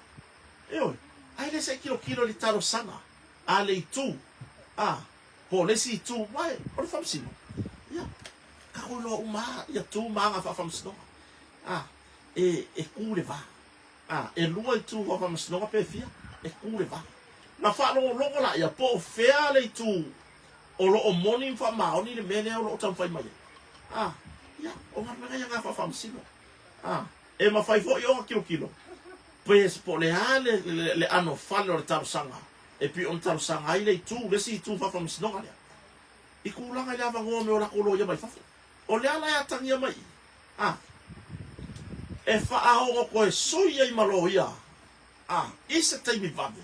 Eoi, ai le se kilo li taro sanga. A le itu. Po le si itu mai o le whamasino. Ia, kako loa uma ia tu maanga whamasino. E kule va. E lua itu whamasino pe fia. E kule va. Na whaalo longo la ia po fea le tu o lo o moni fa maoni le mene o lo tam fai mai. Ia, o ngā ia ngā whamasino. E ma fai fo i o kilo. Pues po le le ano fale o le tarusanga. E pi on tarusanga ai le tu, le si tu whamasino nga lea. I kulanga le avangoa me o la kolo ia mai fafu. O le ala ia tangia mai. E whaahongo koe soi ai malo ia. Isa taimi vame.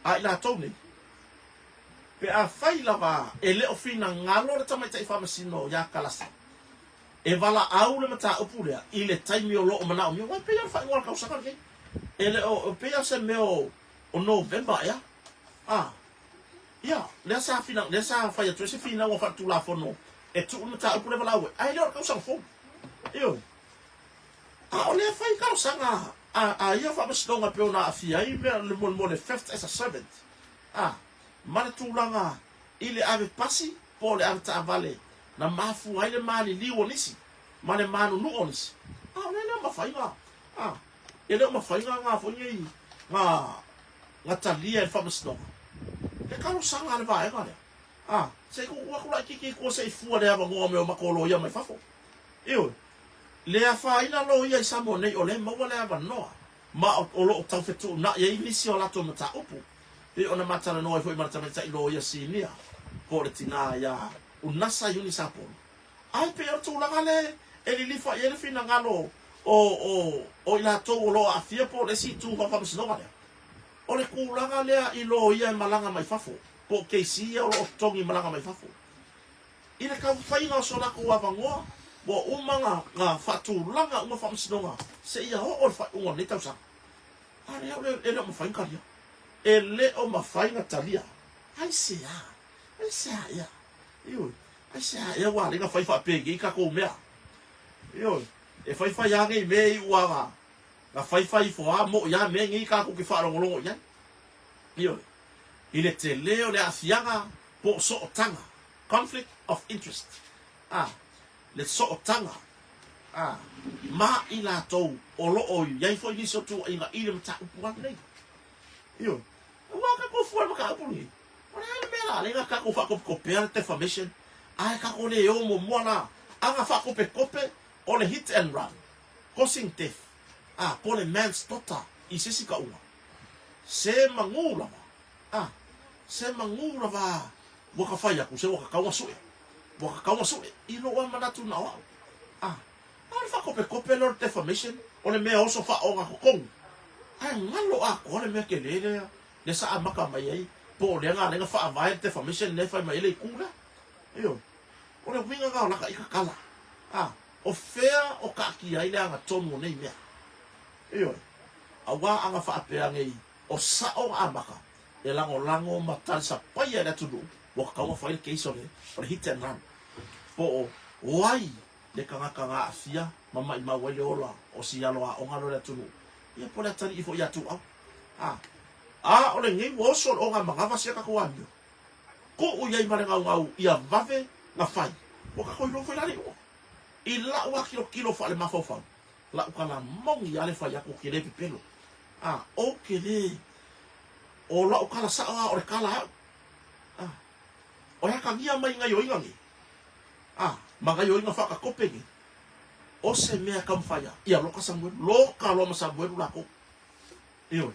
Ai la tone. Pe a fai lava e le ofina ngalo le tamaitai whamasino ia kalasa. e vala au le mata upu lea i le taimi o loo mana o mio wai pea whai ngora kausaka le ele o pea se meo o November ya ia le sa fina le sa fai atu se fina o fatu la fono e tu mata upu le vala au ai le kausaka fo io o le fai kausaka ia fa mastonga pe ona afia i me le mo le fifth as a servant mana tūlanga i le ave pasi po le ave taavale na mafu ai le mali liu nisi ma le manu nu onisi le mawhainga e leo mawhainga ngā whonyi ngā talia e whamastonga le karo sanga le vaenga lea se ko wakula kiki ko se fua le ava ngoa meo makolo ia mai fafo io le a whaina lo ia i samo nei o le maua le ava noa ma o lo o tau fetu na ia i nisi o lato mata upu e ona matala no foi marta meta ilo ia sinia ko le tina ya unasa yuni sapo ai pe tu la gale e li fa ye fina ngalo o ila to lo afia po le si tu fa fa sino gale o le ku la gale ilo ia malanga mai fafo po ke si o lo tongi malanga mai fafo ina ka fai no so la ku avango bo umanga nga fatu langa uma fa sino nga se ia o fa un ne tausa ale ele mo fa inkaria ele o mawhainga talia. Ai sea ia. Ioi. Ai sea ia wa ringa whaiwha pegi i kako mea. Ioi. E whaiwha iange i mea i uanga. Nga whaiwha i fua mo ia mea ngi kako ki whaarongolongo ian. Ioi. I le te leo le asianga po so o tanga. Conflict of interest. Le so o tanga. Ma i la tau o lo o iai fo i niso tu inga i le mata upuan nei. Ioi. Waka ko fuar maka apuni. Ora mera le ka ko fa ko copiar defamation. Ai ka ko le o mo mona. Anga fa ko pe kope o le hit and run. Causing death. Ko le manslaughter. I sisi ka uma. Se mangula va. Se mangula va. Waka fa ya ku se waka kawa sue. Waka kawa sue. I lo wa manatu na wa. Ai fa ko pe kope le defamation. O le me oso fa o nga kong. Ai ngalo ko le me ke le le sa amaka mai ai po le nga le fa vai defamation le fa mai le kula io o le winga nga la ka ikakala o fea o ka ki ai le nga tonu nei mea io awa anga fa pe ngai o sa o amaka e lango matal sa pai le tu wo ka wa fa le case o le hit and run po wai le kanga afia mama i mawele ola o si alo o ngalo le tu ia po le tani i fo ia tu o le ngai wo so o nga manga vasia ka kuanyo ko o ia mare ngau ia vave na fai o ka koiro foi lari i la wa kilo fa le mafofa la ka la mongi ale fa ya ko kile pipelo o kile o la o kala sa o le kala o ya ka ngia mai ngai o ingangi manga yo inga fa ka kopeni o se mea kam faya ia lo ka samwe lo ka lo ma samwe la ko io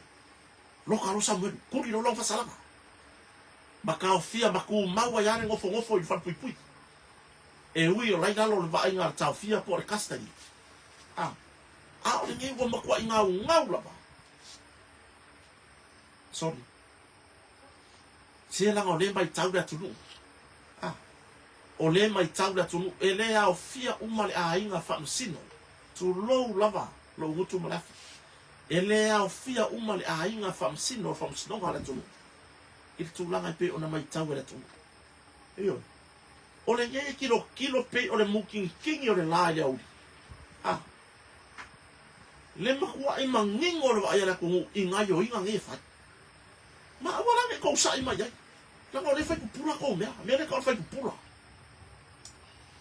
lo ka lo samwe ko ri lo fa salama maka o fia maku maua yane ngofo i fa pui e ui o lai galo le va inga tau fia po le custody o le ngai wo makua inga ngau la ba sorry se la ngole mai tau da tunu o le mai tau da tunu e le a o fia umale a inga fa msino tu lo lava lo ngutu malafi e le a o fia umale a inga fa msino ngala tunu il tu langa pe ona mai tau da tunu io o le ngai kilo pe o le muking king o le la ya uli le makua i mangingo le va ya la ku inga yo inga nge fa ma wala me ko sa i mai la ko le fa ku pula ko me le ko fa ku pula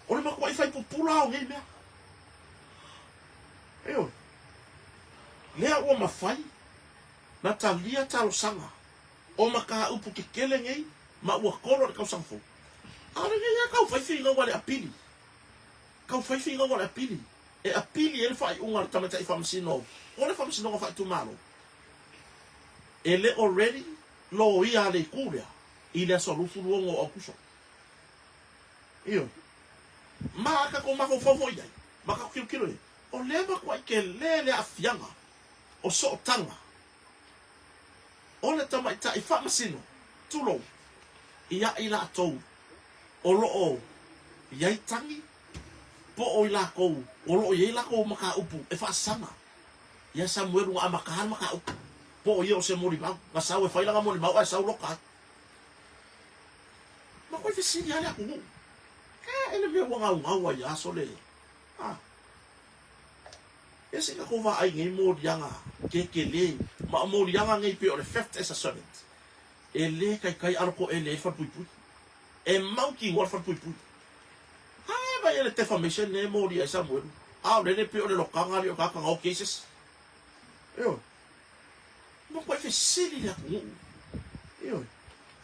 o le makua i fa ku pula o nge me io le o ma fai na talia talo sanga o maka upu ke kele ngai ma ua kolo le kau sangfo ale ngai kau fai finga wale apili e apili ele fai unga tamata i famsino o le famsino fai tu malo ele already lo ia le kulia ile solufu luongo o kuso io maka ko mako fofo ia maka kilo o le ma kwa ke le afianga o so tanga o le tamata i famsino tulo ia ila tou o lo o ia tangi po o ila ko o lo ye la ko maka upu e fa sama ia Samuel wa maka maka upu po o se mori ba ka sa we fa ila mori ba sa lo ka ma ko fisi ya la ko ele me wa ya so le ese ka ko va ai ngai mo dianga ke le ma mo dianga ngai pe o le 5th as a servant ele kai arko ele fa pui e mau ki wa fa pui ba ele te formation ne mo dia Samuel le pe o le lokanga le o ka o cases yo mo ko fisi ya ko yo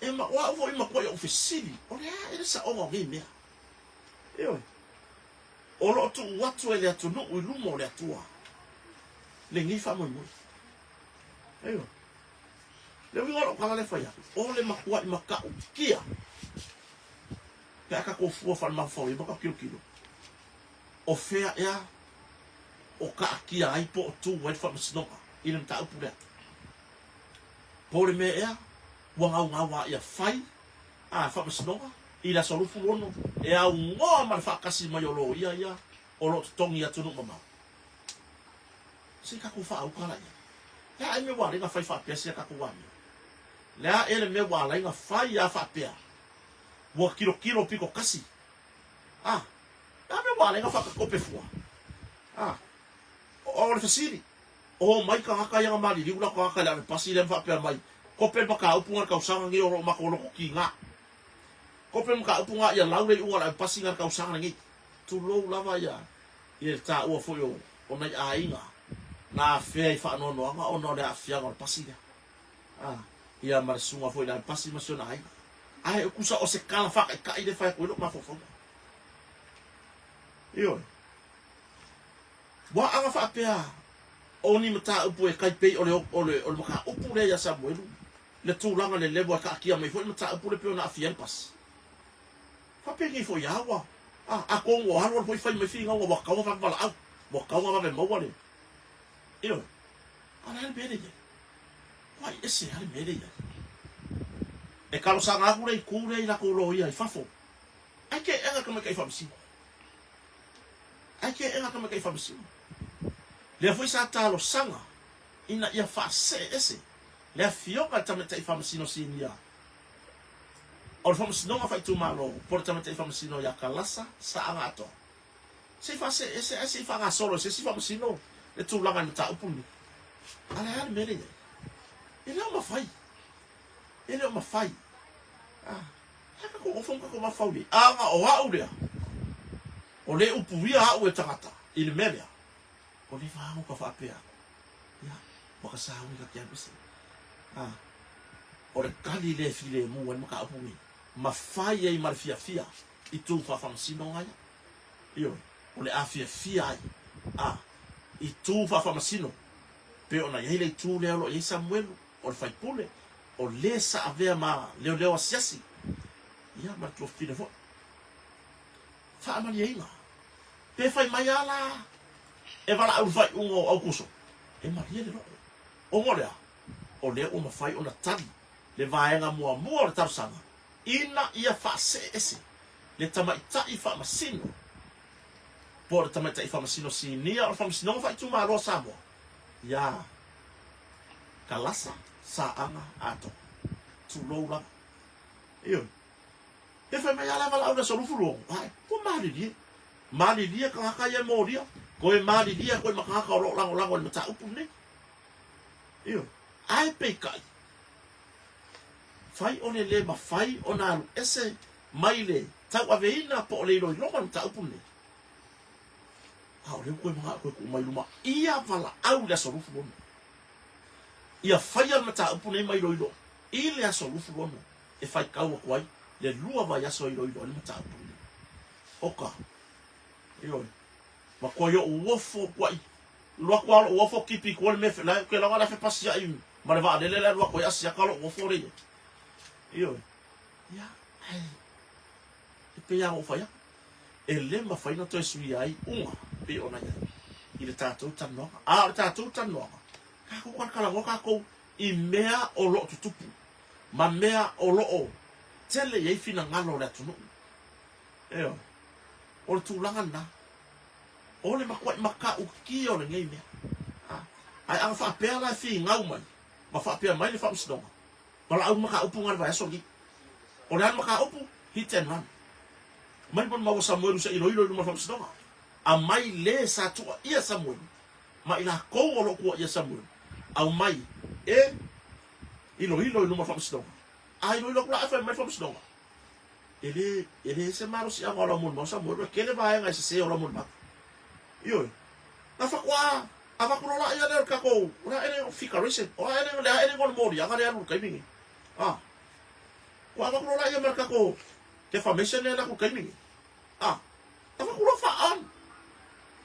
e ma wa vo ma ko yo fisi o le ele sa o ngai me yo o lo tu watu ele atu no u lumo le atua le ngi fa mo ayo le wi ngolo kala le fa ya o le makua I maka kia ka ko fu fa ma fo I boka kilo o fea ya o ka kia ai po tu wa fa sno I le ta pu le por me ya wa ya fai fa sno I la solufu ono e a ungoa ma fa kasi mai o lo ia o lo tongi atu no mama se ka ku fa au kala ya ai me wa le ka fa pe se ka ku wa la ele me wa la nga fa ya fa pe wa kilo piko kasi ya me wa le nga fa ko pe fu o le fasiri o mai ka ka ya mali li ula ka ka la pasi le fa pe mai ko pe ba ka upunga ka usanga ngi o ma ko lo ki nga ko pe ka upunga ya laure u ala pasi nga ka usanga ngi tu lo lava ya il ta o fo yo o na ainga na fe fa no nga o no le afia ko pasi ga ia mar sunga foi la pasi masona ai ku sa o se kala fa ka I le fa ko lo ma fo yo wa anga fa pe oni mata upu e kai pe o le maka upu le ya Samuel le tu langa le lebo ka kia mai foi mata upu le pe na afia pas fa pe ngi fo ya wa a ko ngo haro foi fai mai finga wa ka wa fa bala au wa ka wa ba mo wale yo ana le be de wai ese hale me de e kalo sanga ku le ila ko lo ia I fafo ai ke enga kama kai famsi ai ke enga kama kai famsi le foi sa talo sanga ina ia fa se ese le fio ka tamete I famsi no sinia o famsi no fa tu malo por tamete I famsi no ya kalasa sa angato se fa se ese fa nga solo se si famsi no le tu langa ta upuni ala hale me de ele é uma fai. Ele é uma fai. Haka ko ofonga ko mafauli. Nga o haure. O le upuia hau e tangata. I le melea. O le whaangu ka whaapea. Ia. Waka sahawi ka kia bisi. O le kali le file mua maka apui. Mafai ai marfia fia. I tu whawhamasino ngaya. Iyo. O le afia fia ai. I tu whawhamasino. Pe ona yei le tu leo lo i Samuel. O le fai pule, o le sa avea ma leo asiasi. Ia ma tu fine fo. Fa amali inga. Pe fai mai ala. E wala au fai ungo au kuso. E maria le roko. O ngolea. O le uma fai ona tali. Le vaenga mua le tausanga. Ina ia fa se ese. Le tamaitai fa masino. Po le tamaitai fa masino sinia o fa masino fai tu ma roa Samoa. Ia. Kalasa. Sa anga ato tu lo la yo e fa mai ala vala una solufu lo ai ko mali dia ka ya mo dia ko e mali dia ko ma ka lo la ko mata upu ne yo ai pe kai fai one le ma fai ona ese mai le ta wa veina po le lo mata upu ne ha o le ko ma ko mai luma ia vala au la solufu lo ia fai al mata upu nei mai loilo. I le aso lufu lono. E fai kaua kwai. Le lua vai aso i loilo. Le mata upu nei. Oka. Ioi. Ma kwa yo uofo kwai. Lua kwa lo uofo kipi kwa le mefe. La ke lawa la fe pasi ya imi. Ma le vaa lele la lua kwa yasi ya kalo uofo reye. Ioi. Ia. Ai. E pe ya ufa ya. E le ma fai na toi sui ai. Unga. Pe ona ya. I le tātou tanoa. Le tātou tanoa. Kako kwa kala ngoka ko I mea o lo tutupu. Ma mea o lo o. Tele yei fina ngalo le atunu. Eo. O le tūlanga na. ole maka uki ole ngai me ai ang fa pe la fi ngau mai ma fa pe mai le fa msdonga pala au maka upu ngal va so gi ole an maka upu hiten man mai bon ma Samuel sa ilo ma fa msdonga a mai le sa tu ia Samuel ma ila ko olo ko ia Samuel au mai ilo ma fa msdonga ai ilo la fa mai fa msdonga ele se maro si agora mun mo Samuel ke le vai ngai se olo mun ba yo na fa kwa ava ko la ia le ka ko ora ene fica recent ora ene gol mori aga le alu kai mingi ko ava ko la ia mer ka ko ke fa mesen le la ko kai mingi ava ko fa an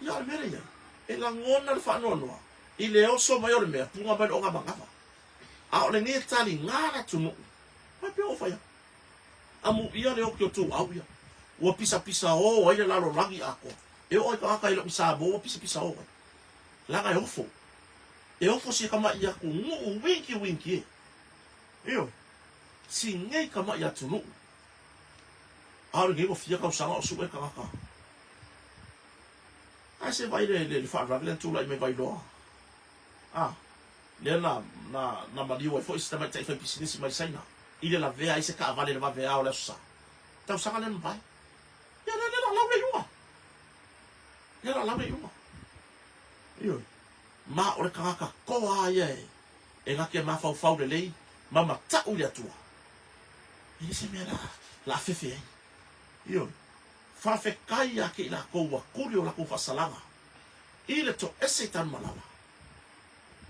ya mere ya e la ngona fa no no i le oso mai o me punga ba o nga banga a o le ni tali ngara tunu pa pe o fa ya amu ia le o kyo tu au ya o pisa o ai la lo lagi ako e o ka lo sa bo pisa o la ga ofo si kama ia ku ngu winki yo si ngai kama ia tunu a le go fia ka sanga o su e ka ai se vai le fa ra le tu la me vai do le na mali o fo sistema te fa business mai saina ile la vea ise ka vale le vea o le sa tau sanga le vai ya le la le yuma yo ma o le kaka ko ai e nga ke ma fa le lei mama ta u le tua ile se me la fefe yo fa fe kai ya ke la ko wa kuri o la ko fa salanga ile to ese tan malala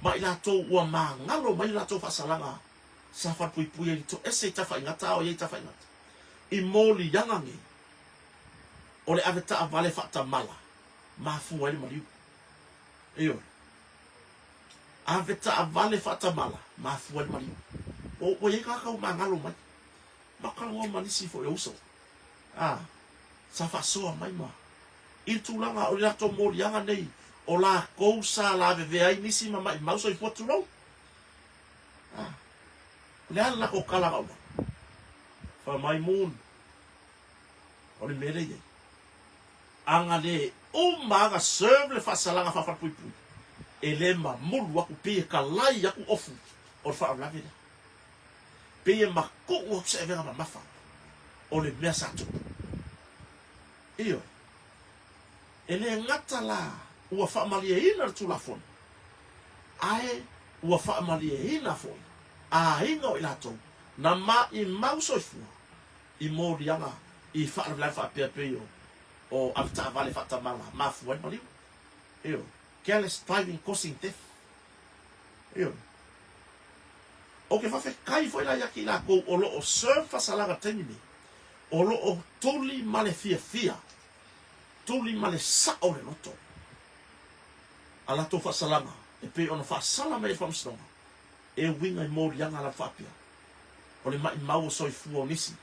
ma ila to wa ma ngalo ma ila to fa salanga sa fa pui to ese ta fa ngata o ye ta fa ngata i moli yangangi o le aveta avale fa ta mala ma fu wa le mali yo aveta avale fa ta mala ma fu wa le mali o ye ka ma ngalo ma ma ka ngo ma si fo yo so sa fa so mai ma il tu langa o la to moli yanga nei o la kousa la ve ai nisi ma mai mau so i fotu ro le ala ko kala ga fa mai mun o le mere ye anga le o maga serve le fa salanga fa pui ele ma mulu wa ku pe ka lai ya ku ofu o fa la vida pe ma ko o se vera ma fa o le mesa tu io ele ngata la ua fa malia ina tu la fon ai ua fa malia ina fon ingo ila to na ma i mauso fu i morianga i fa la fa pe o afta vale fa ta mala ma fu en mali io careless driving causing death io o ke fa fe kai foi la yaki la ko o lo o surfa salaga tenini o lo o toli male fia toli male sa o le loto ala to fa salama e pe ona fa salama e fa mstonga e winga i mori yanga la fapia o le mai mau so i fu o nisi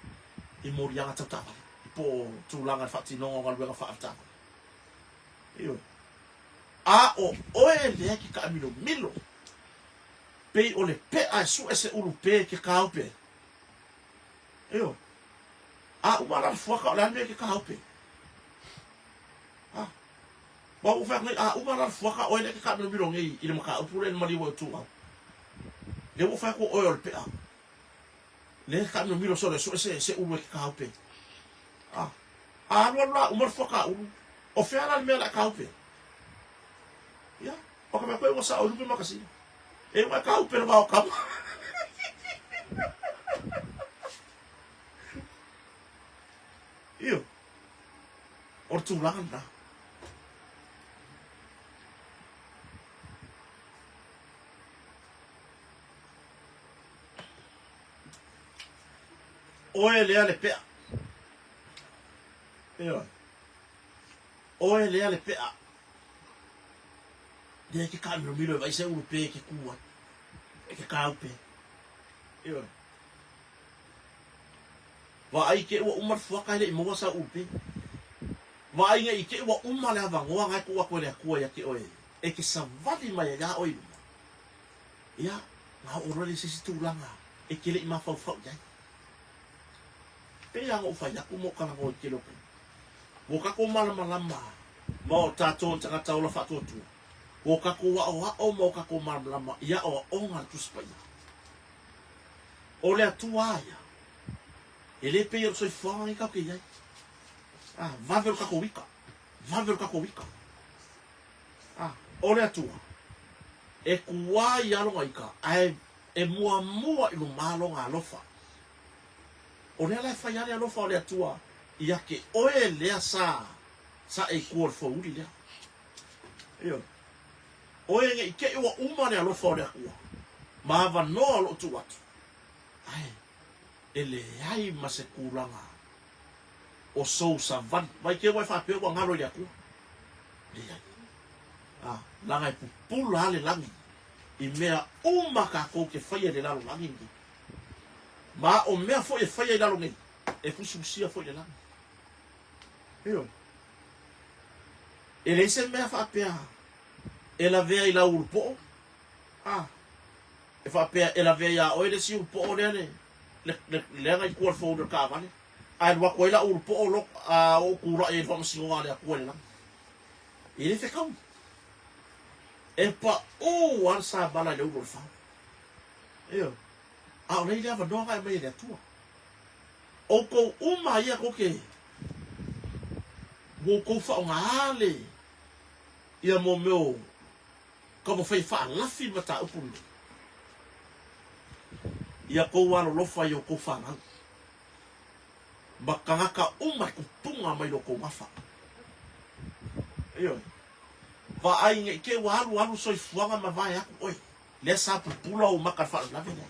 i mori yanga tatava i po tulanga fati no ngal wenga fa afta io o e le ki ka milo pe o le pe a su ese ulu pe ki ka upe io o mara fuaka o le ane ki ka upe wa u fa ngai u mara fuaka o le ki ka milo ngai i le maka upure le mali wo tu le u fa ko o le pe le ka milo so le su ese ulu ki ka upe la u mara fuaka o fe ala le mela ka upe ya o ka me ko sa o lu makasi e wa ka upe ba o ka io ortulanda oe le ale pea oe le ale pea de que cambio miro vai ser europeu que cua que caupe vai que o mar foca ele mo sa upe vai ngai que o uma leva ngoa ngai ku ko le ku ya que oe e que sa vale mai ga oe ya na o role se situlanga e que le ma fa fa ya pe ya o fa ya ku mo kana o que lo mo ka ko mala Mo tato tanga taula fatu tu. O kako wa o mo kako marmlama ia o onga tu spai. O le atua ia. Ele pe o soi fanga i ka ke ia. Ah, va ver kako wika. Va ver kako wika. Ah, o le atua. E kua i alonga ika. Ai e mua i lo malonga alofa. O le ala fai ale alofa o le atua. Ia ke oe lea sa e kua fo uri lea. Iyo. Oe nge ike iwa umane alofa o le akua. Maava noa lo tu watu. Ai. Ele ai ma se kulanga. O sou sa van. Vai ke wai whapeo wa ngaro le akua. Le ai. Ah, langa i pupula ale langi. I mea umaka ko ke whaia le lalo langi ngi. Ma o mea fo e whaia i lalo ngi. E fususia fo le langi. Iyo. Ele se mea whapea. Ela vea i la urpo. Ah. E whapea ela vea ia oile si urpo o le lenga i kua fo le ka vale. Ai wako i la urpo o lo o kura e whamasingo ale a kua le langi. Ele whekau. E pa o an sa bala le uro le whau. Iyo. A o nei lea wanoa e mai le atua. O kou uma ia koke. Wo kou whao ngā ale. Ia mo meo. Ka mo whai wha lafi mata upuru. Ia kou alo lofa i o kou whanau. Makangaka umai kupunga mai lo kou mafa. Iyo. Va ai nge ke walu soi fuanga ma vai aku oi. Lesa pupula o maka wha lafi nei.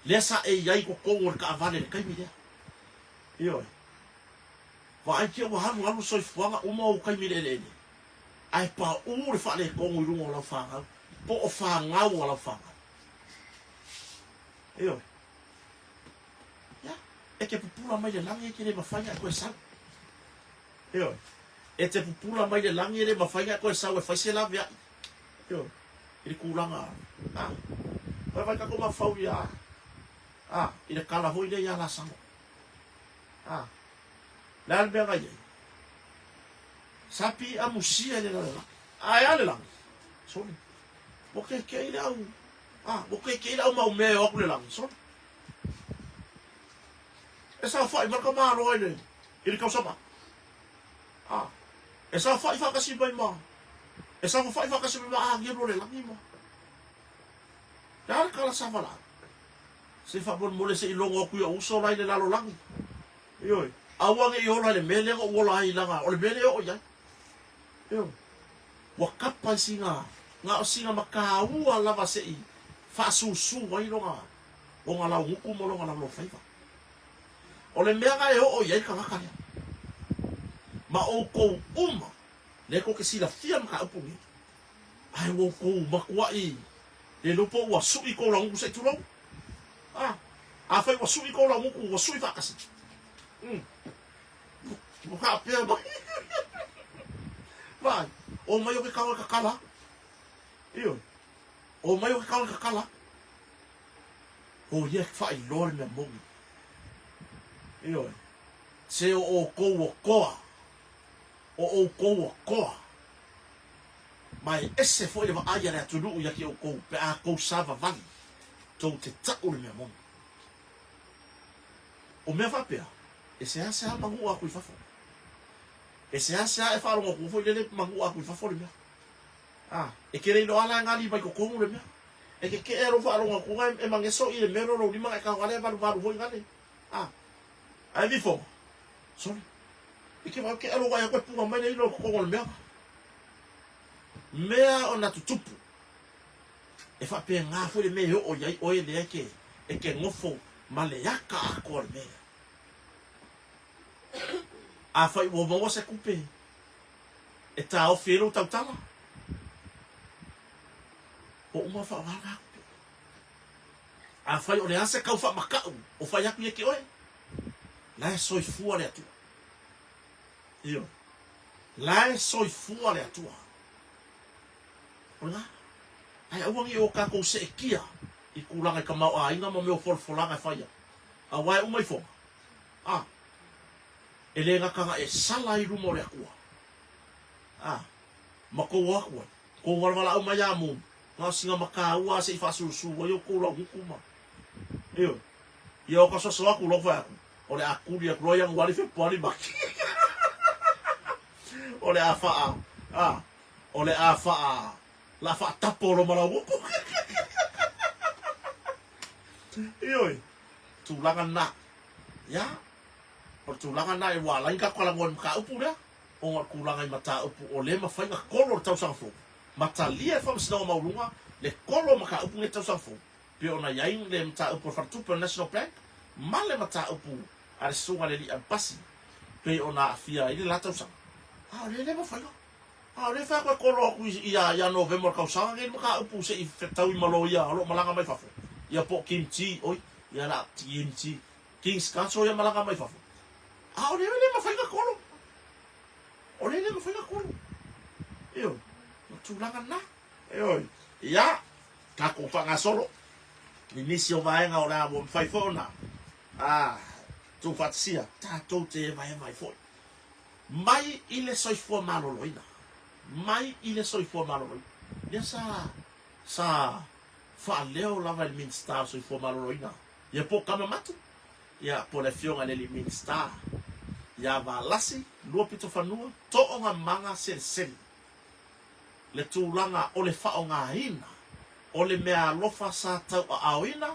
Lesa e iai ko kongo ka avale le kaimi lea. Iyo. Va ai ke walu soi fuanga uma o kaimi le. Ai pa ure fa le kongo i rungo o lau whangau. Po o whangau o lau whangau. Iyo. Ya. E ke pupula mai le langi e ke le mawhainga koe sau. Iyo. E te pupula mai le langi e le mawhainga koe sau e whaise la vea. Iyo. I le kulanga. Ah. Vai kako mawhau ia. Ah. I le kala hoi le ia la sango. Ah. Le albea ngai. Sapi a musia le la. Ai ale lang. Sorry. Boke ke ile au. Ah, boke ke ile au mau me o le lang. Sorry. Esa fai marka ma ro ile. Ile ka sama. Ah. Esa fai fa kasi bai ma. Esa fai fa kasi bai ma ngi ro le lang ma. Dar kala sa fala. Se fa bon mole se ilongo ku ya uso lai le la lo lang. Yoi. Awang e ola le mele o ola i langa. O le mele o ya. Yo. Wakapa singa nga o singa makaua lava sei fa su wai longa o nga la huku mo longa la lo faiva o le mea ga e o ia ka ngaka ma o ko le ko ke sila fia ma upu ni ai wo ko makua i le lopo wa su i ko la ngu se tulo ah a fai wa su i ko la ngu wa su i fa kasi mo ka pe ba vai o mai o ke kawa kakala iyo o mai o ke kawa kakala o ye fa i lor me mo iyo se o ko koa o ko koa mai ese foi le va ia le tulu ia ke o ko pe a ko sava vali to te ta o me mo o me va pe e se asa mangu a ku fa fo e se asa e falo ko foi le mangu a ku fa fo le ah e kere no ala ngali bai ko ko le e ke ero falo ko e mangeso i le mero ro lima e ka wale va foi ngale ah ai vi fo sorry e ke va ke ero vai ko pu mai le ko ko le mea o na tutupu e fa pe nga foi le me o ia o le ke e ke ngofo male yaka a ko le mea a fai wo mo se kupe e ta o fero tala o uma fa wanga a fai o le ase kau fa makau o fai aku ye ke oe la soi fu ale atu io la soi fu ale atu ona ai awangi o ka ko se kia i kulanga ka mau a inga mo me o folanga fai a wai umai fo ah ele nga kanga e sala i rumo le akua ma ko wa ko wala o mai amu nga singa makaua se fa su yo ko lo kuma yo ka so aku lo fa ole aku dia ko yang wali fe pori bak ole afa ole afa la fa tapolo mala wuku iyo tulangan na ya pertulangan na e wala inga ko langon ka upu dia ongot kulangai mata upu ole ma fa inga kolor tau sangfo mata lia fa sino maulunga le kolo maka upu nge tau sangfo pe ona yain le mata upu fa tupe national plan male mata upu are sunga le li ampasi pe ona afia ile la tau sang le ma fa le fa ko kolo ku ya November ka usanga nge maka upu se i fetau malo ya lo malanga mai fa ya po kimchi oi ya la kimchi kings kanso ya malanga mai fa le ma fa kolo ole le ma fa kolo yo tulangan na ya ka ko fa solo inicio vai nga ora bo fai fona tu fatsia ta to te vai mai foi mai ile soi fo malo loina mai ile soi fo malo loina ya sa fa leo lava il min star soi fo malo loina ya po kama matu ya po le fionga le min star ya va lasi lo pito fanua to onga manga sen le tulanga o le whaonga hina, o le mea lofa sa tau a awina,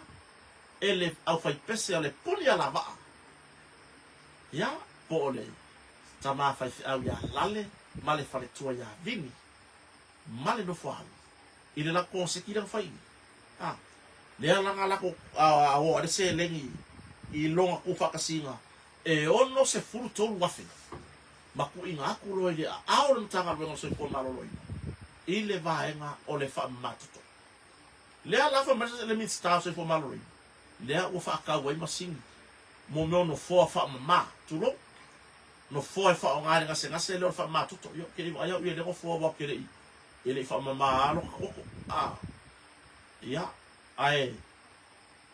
e le au fai pese o le puni a la waa. Ya, po o le tama fai au ya lale, ma le fale tua ya vini, ma le no fuahu, i le lako o sekira fai. Le alanga lako a o ade se lengi, i longa kufa kasinga, e ono se furu tolu wafi, ma ku inga aku loi le a ao le mtanga wengo se po malo loina. Ile vaenga o le fa matuto le ala fa masa le mit sta so fo malori le o fa ka wai masing mo no fo fa ma tulo no fo fa o ngare ngase le fa matuto yo ke ayo ye le fo wa ke le ile fa ma lo ya ai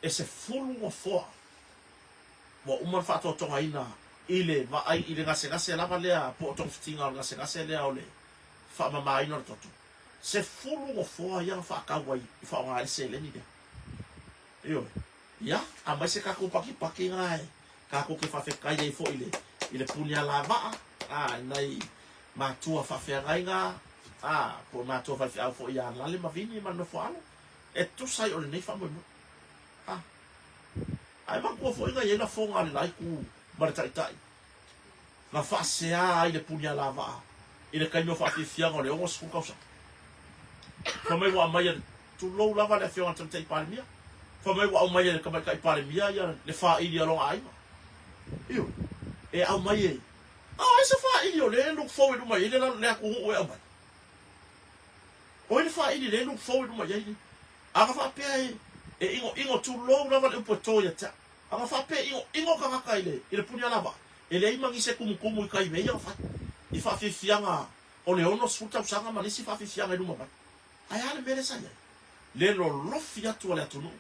ese fulu o fo mo uma fa to ina ile va ai ile ngase la va le po to fitinga ngase le o le fa ma ino to se fulu o fo ya fa ka wai fa ngare se le ni de yo ya a mai se ka ko paki ngai ka ko ke fa fe kai e fo ile punya lava nai ma tua fa fe ngai nga po ma tua fa fe fo ya la le ma vini ma no fo alo e tu sai o le nei fa mo ai ma ko fo ngai na fo ngai lai ku ma tai ma fa se ile punya lava ile ka no fa fe fianga le o su ka sa fa mai wa mai tu lo lava le fianga tante palmia fa mai wa mai le ka mai palmia ya le fa ili lo ai io e au mai ese fa ili le look forward mai le le ku o e mai o le fa ili le look forward mai ai aga fa pe e ingo tu lo lava le poto ya ta aga fa pe ingo ka ile punya lava ele ai mangi se kumu kai me ya fa i fa fi fianga o le ono suta usanga ma si fa fi fianga du ma ai ale mere sa le lo fia tu le tunu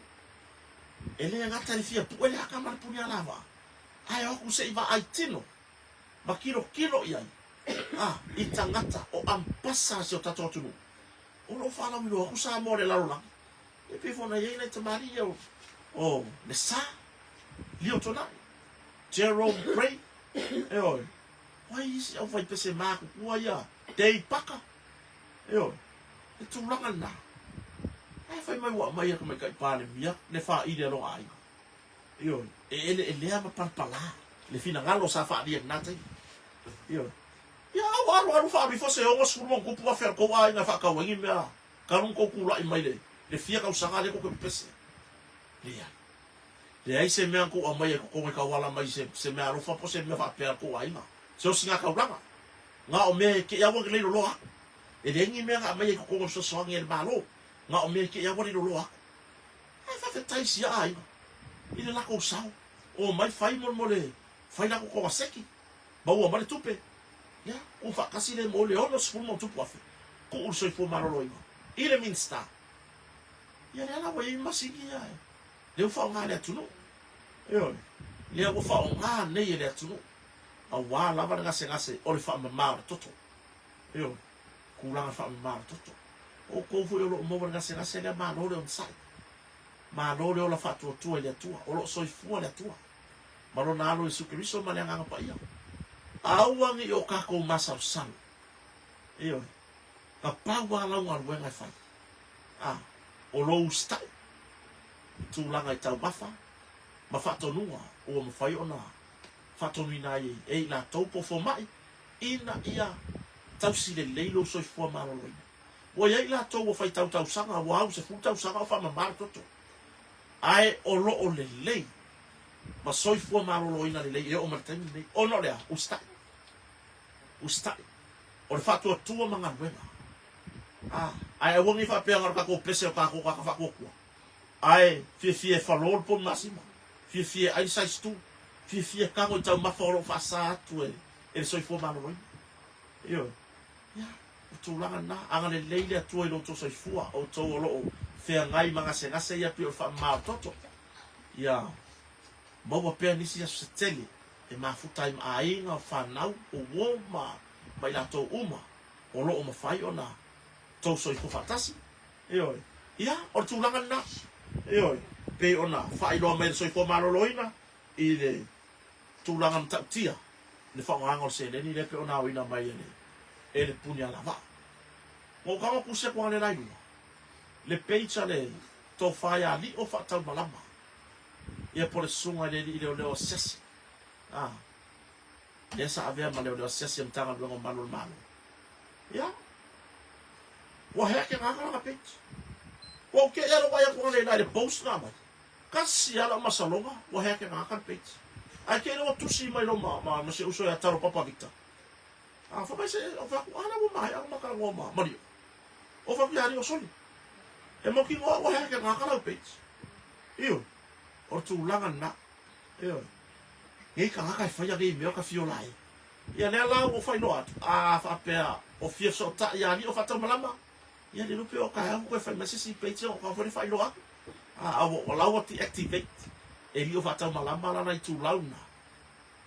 ele ngata ni fia pu ele akama punya lava ai o ku se iba ai tino ma kilo ia i tangata o ampasa se o tato tunu o lo fa la mi lo ku sa mo le la rola e pe fona ye le tamari o le sa lio tona Jerome Gray oi wai isi au fai pese maku kua ia dei paka oi e tulanga na ai fai mai wa mai ka mai kai pane mia le fa ide lo ai oi ele ama parpala le fina ngalo sa fa dia na tai oi ya wa fa bi fo se o su mo ku pu fer ko ai na fa ka wengi mea ka un ko ku lai mai le fia ka usanga le ko ke pese le ai se mea ko mai ko ka wala mai se mea ro fa po se mea fa per ko ai ma se o singa ka ulanga nga o me ke ya wo ke le lo e le ngi me nga mai ko so so ngi el malo nga o me ke ya wo le lo ai fa fe tai si ai i le la ko sa o mai fai mo le fai la ko seki ba o mai tupe ya o fa kasi le mo le o so mo tupo afi ko o so fo malo lo i le minsta ya le la wo i masiki ya le fa nga le tu no yo le o fa nga ne le tu no a wa la va ngase o le fa ma toto Io, kulanga fa mar toto. O ko fu lo mo nga se le ma no le on sai. Ma no le o la fa tu le tua, o lo so fu le tua. Ma lo na lo Yesu Kristo ma le nga pa ia. Awangi o ka ko masa san. Io, ka pa wa la wa wenga fa. O lo stai. Tu langa tau mafa. Ma fa to nua o mo fai ona. Fa to mina e la topo fo mai. Ina ia tau si le leilo so fu ma lo. O ia la to o fai tau sanga o au se fu tau sanga fa ma mar toto. Ai o lo o le lei. Ma so fu ma lo ina le lei o ma tani nei. O no le o stai. O stai. O le fa to tua manga wenga. Ai o ngi fa pe ngar ka ko prese o ka ko ka fa ko. Ai fie fa lo po masima. Fie ai sai stu. Fie ka ko tau ma foro fa sa tu e so fu ma lo. Io. Ya. Tu langa na anga le leile tu e lo to so fu o to lo fe ngai manga se ngase ya pi o fa ma toto. Ya. Bobo pe ni si se tele e ma futa im ainga fa nau o wo ma mai la to uma o lo o ma fai ona to so fu fatasi. Io. Ya, o tu langa na. Io. Pe ona fai lo me so fu ma lo loina ile tu langa tatia. Le fa ngangol se le ni le pe ona o ina mai ele. E le punya lava. O kama kuse kwa le laidu. Le peicha le to faya li o fa tau malama. Ia po le sunga le li le o sesi. Ia sa avea ma le o sesi mtanga luengo malo malo. Ia. Wa heke ngaka nga peicha. Wa uke ero waya kwa le le post na mai. Kasi ala masalonga. Wa heke ngaka peicha. Ai ke no tusi mai lo ma se uso ya taro papa Victor. Fa mai se o fa ana mo mai ang makala ngoma Mario. O fa piari o soli. E mo ki ngo wa heke ngaka la peicha. Io. O tu langa na. Io. Ngai ka ngaka fa ya ge me ka fio lai. Ia le la o fa no at. Fa pe o fio so ta ya ni o fa ta malama. Ia le lupe o ka ha ko fa mesi si peicha o ka fa no at. O la o ti activate. E rio fa ta malama la na tu launa.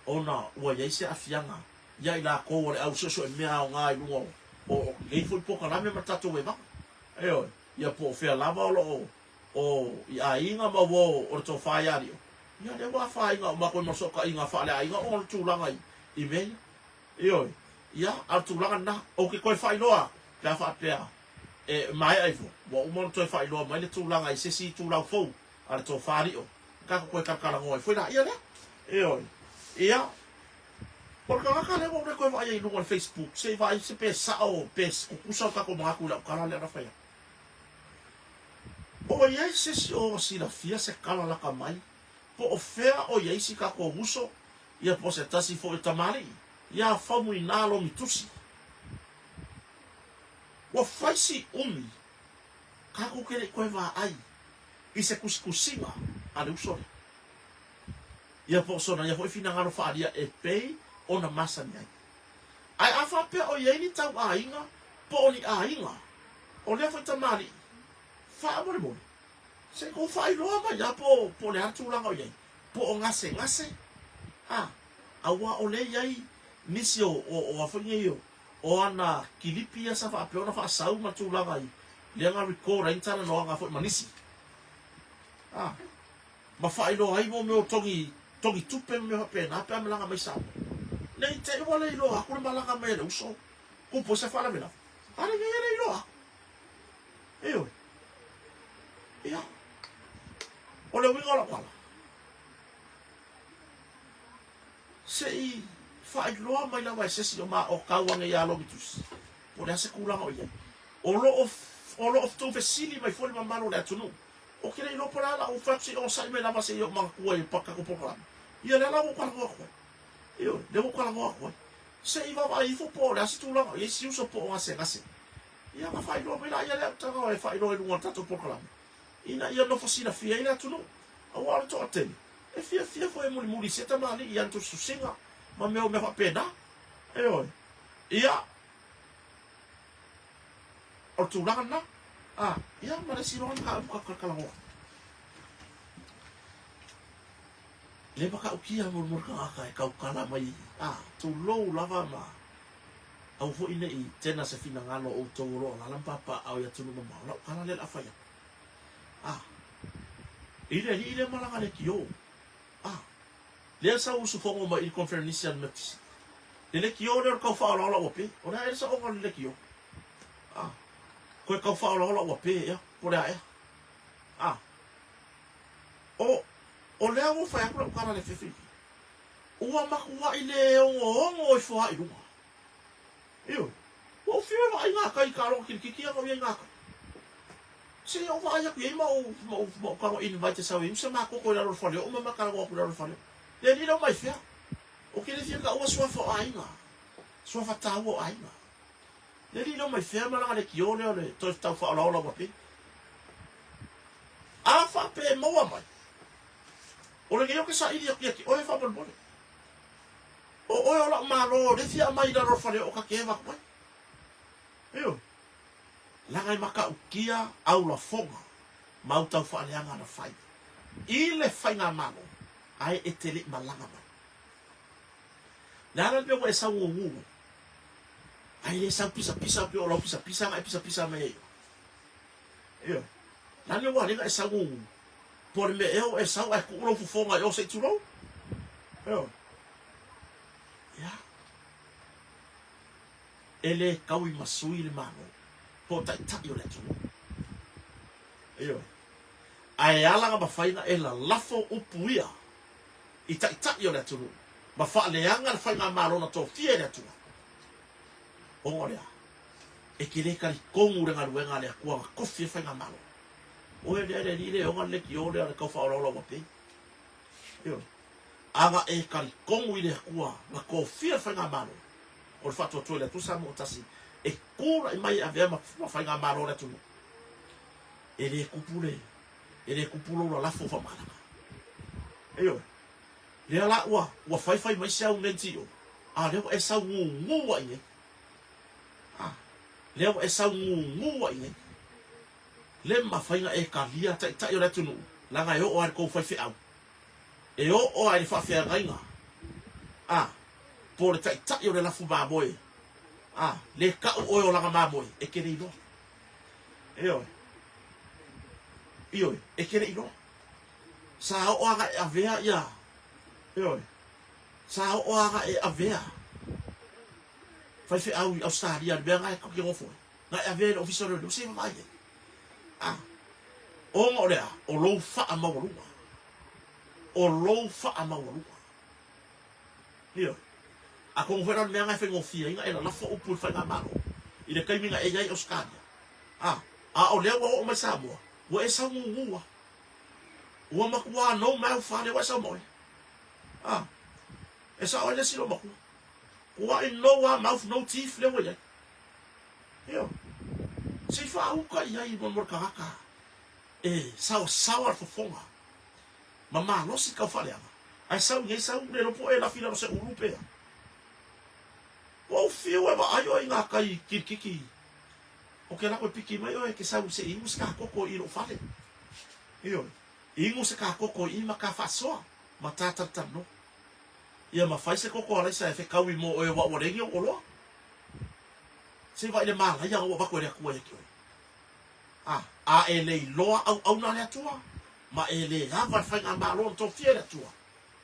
Ona o ye se afianga. Ia ila ko o au so so me a ngai lungo. O ngai fu po ka na me matato we ba. Io. Ia po fe lava lo o ia inga ma wo o to fa ya rio. Ia le wa fa inga ma ko mo so ka inga fa le inga o tu langa i me. Io. Ia al tu langa na o ke ko fa inoa. La fa pe e mai ai fo. Wo mo to fa inoa mai le tu langa i se si tu la fo. Al to fa rio. Ka ko ka kala ngoi foi na ia le. Io. Ia. Por ka le mo ko vai no Facebook. Se vai se pe sa o pe ku sa ka ko ma ku la kala le na fa. O ia se o si la fia se kala la kamai. Po o fea o ia si ka ko uso. Ia po se tasi fo tamari. Ia fa mu inalo mitusi. O faisi umi. Ka ko kele ko va ai. I se kuskusinga ale uso. Ia po so na ia foi fina ngaro fa dia e pei ona masa ni ai. Ai afa pe o ia ni tau ainga. Po ni ainga. O le foi tamari. Fa mo mo. Se ko fai lo ma ya po le atu la ngoye. Po ngase. Awa o le yai nisi o afange yo. O ana kilipia sa fa pe ona fa sau ma tu la ngai. Le nga record intana no nga fo manisi. Ma fai lo ai mo me o tongi tupe me pe na pe malanga mai sa. Nei te wala i lo aku malanga me lo so. Ku po se fa la vela. Ara ngai le lo. Eo. Ia. O le winga la pala. Sei fai loa mai la vai sesi o ma o kawange ya lo bitus. O le se kula o ia. O lo of to fesili mai fo le mamalo le atunu. O kile no para la o faxi o sai me la mase yo ma ku e paka ko program. Ia le la o kwa ko. Io, le o kwa ko. Sei va vai fo po le asitu la. Ia si uso po o ase. Ia ma fai lo mai la ia le tanga e fai lo e lunga tato program. Ina ia no fasina fia ina tu no. Awara to aten. E fia foi muri seta mali ia to susinga. Ma me fa pena. Oi. Ia. O tu lana. Ia ma si ron ka kala mo. Le baka ukia mo ka ka kala mai. Tu lo lava ma. au fo ina I tena se fina ngalo o toro la papa au ya tunu mama la kana le afaya ile malanga le kio le sa usu fongo ma il conferenisian metis le kio le ka fa la ope ora ele sa o le kio ko ka fa la ope ya por aí o le o fa ko kana le fefi o ma ko ile o fo ai lu eu o fio vai nga kai karo ki nga nga se o vai aku ia mau karo invite sa wi se ma ko la ro fale o ma karo ko la ro fale le ni no mai fia o que le fia ka o so fo ai nga so fa ta o ai nga le ni no mai fia ma la le ki o le to sta fa la wa pe a fa pe mo wa mai o le ke sa ili ki o le fa bon bon o la ma lo le fia mai la ro fale o ka ke va ko eu langai maka ukia au la fonga mau tau whaaleanga na whai I le whainga mano ai e te le malanga mai nara me wa e sau o wu ai le sau pisa pe o lau pisa ngai pisa me eu nane wa ringa e sau o wu por me eu e sau ai ku ulo fufonga eu se turo eu ele kaui masui le mano po tai tai o le tu ai ala ga faina e la lafo upuia I tai tai o le tu ma fa le anga faina malo na to fie le tu o ngore e kile kari kongu le ngaruenga le akua kofi faina malo o e le le o ngale ki o le ka fa o lo pe aga e kari kongu le akua ma kofi faina malo o le fatu to le tu sa mo tasi e kura I mai ave ma fa nga maro le tu e le kupulo la fo fa mala le ala wa fai mai sa un lentio le e sa ngu wa ye le e sa ngu wa ye le ma fa nga e ka lia ta yo le tu la nga yo o ko fa fi au e o ai fa fi nga por ta yo le la fu ba boy le ka o yo la ma boy e ke ri no io e ke ri no sa o aga avea ya sa o aga e avea fa fi au Australia be nga ko ko fo na avea official no se ma ye o mo le o lo fa ma wo a kong fera me nga fengo fia inga ela la fo upu fa nga malo I le kai minga e ngai Australia o le o ma Samoa wo e sa ngua wo ma kwa no ma fa le wa sa mo e sa o le silo ma kwa I no wa mouth no teeth le wo ye se fa u ka I mo ka ka sa fo fonga mama no si ka fa le ai sa le no po e la fila no se europea o fio e va ayo I nga kai kiki o ke la ko piki mai o e ke sa se ingu ska koko I no fale ingu se ka koko I ma ka fa so ma tata no ia ma fai se koko ala sa e fe kawi mo o e wa rengi o lo se va ile mala ia o va ko le ku e ki e le loa au na le tua ma e le lava fa nga malo to fiera tua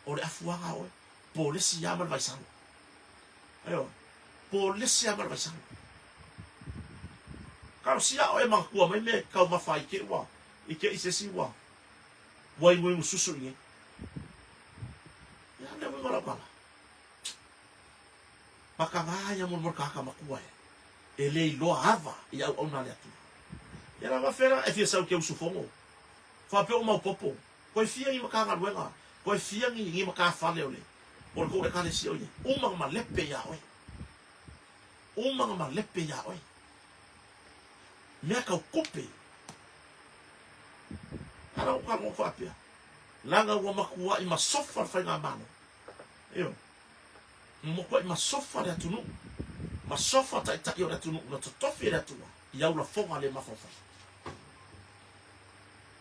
o le afuanga o polisi ya ma vai sa polisi ya ma vai sa ka si a o e ma ku mai me ka ma fai ke wa I ke I se si wa wai susu ni ya le mo la pala maka ya mo ka ka ma ku e le lo ava ia o na le atu ia la fera e fia sa ke usu fongo fa pe o ma popo ko fia I maka nga luenga ko fia ngi maka fa le ole por ko le ka le si o ye o ma lepe ya oi me ka kope ara o ka mo fa pe langa wa makua I ma sofa fa nga mano mo ko I ma sofa le tunu ma sofa ta yo le tunu na to tofi le tunu ia ula fonga le ma fofa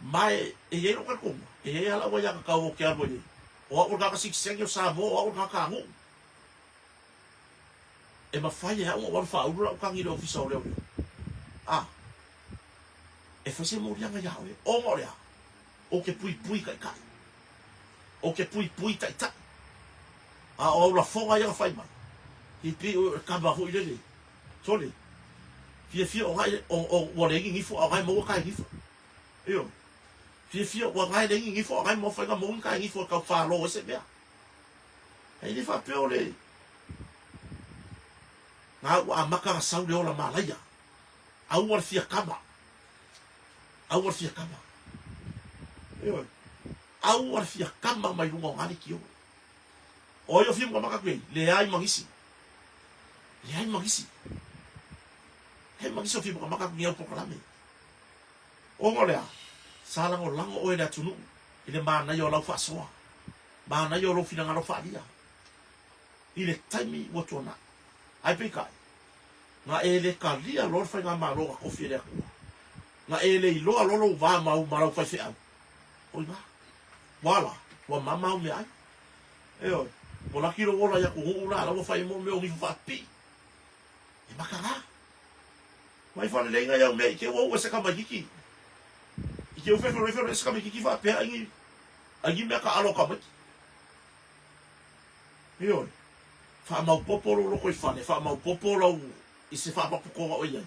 mai e ye no ka ko e ala wa ya ka o ke abo ni o ka ka sik sengyo sa mo o ka ka mo e mafai e o fa u la ka ngi do ofisa o le e fa se mo ria nga ya o mo ria o ke pui kai kai o ke pui tai tai o la fonga ya fai mai i pi o ka ba ho ile sole fia o ngai o le ngi fo o ngai mo kai ngi fo io fia o ngai le ngi fo o ngai mo fa ka mo kai ngi fo ka fa lo se bea ai ni fa pe o le nga wa maka sa le o la malaya au war fia kama io au war fia kama mai lungo ngani ki o yo fia maka kwe le ai magisi he magisi o fia maka ngia po kala me o ngolea sala ngo lango o ina tunu ile mana yo la fa soa mana yo lo fina ngalo fa dia ile taimi wotona ai pe kai nga ele kalia lor fa nga malo ko fi le nga ele lo lo va ma ma fa fi a o va wala wa mama me ai mo la kilo wala ya ko ura la fa mo me o mi fa pi e makara mai fa le nga ya me ke wo se ka magiki ke o fe se ka magiki fa pe ai me ka alo ka ma fa ma popolo lo ko fa ne fa ma popolo i se fa pa ko o ia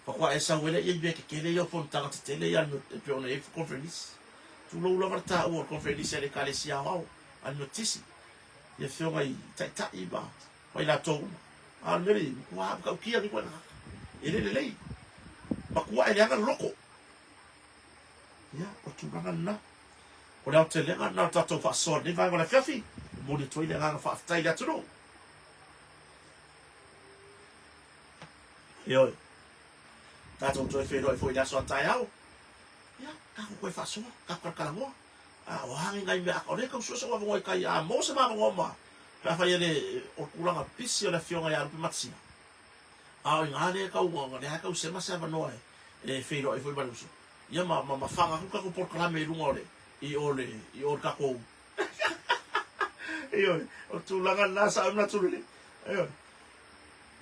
fa kwa esa wele ia be ke le yo fon tanga tele ya no pe ona e conference tu lo la varta o conference le kale sia wa al notisi ia fio mai ta iba vai la to al meri wa ka kia ni kwa ele ba kwa ele anga loko ya o tu banga na o la tele na ta to fa so ni va la fiafi mo de toile anga fa ta ila tu no yo tato to fe do foi da so tai au ya ka ko fa so ka mo o hangi ngai me a o le ka so so mo kai a mo se ma mo ma fa fa ele o kulanga pisi o la fionga ya ru matsi a o ngale ka u ngo le ka u se ma se va no e fe do foi ba so ya ma fanga ka ko por kala me lu ngole i o ka ko yo o tu langa na sa na tu le yo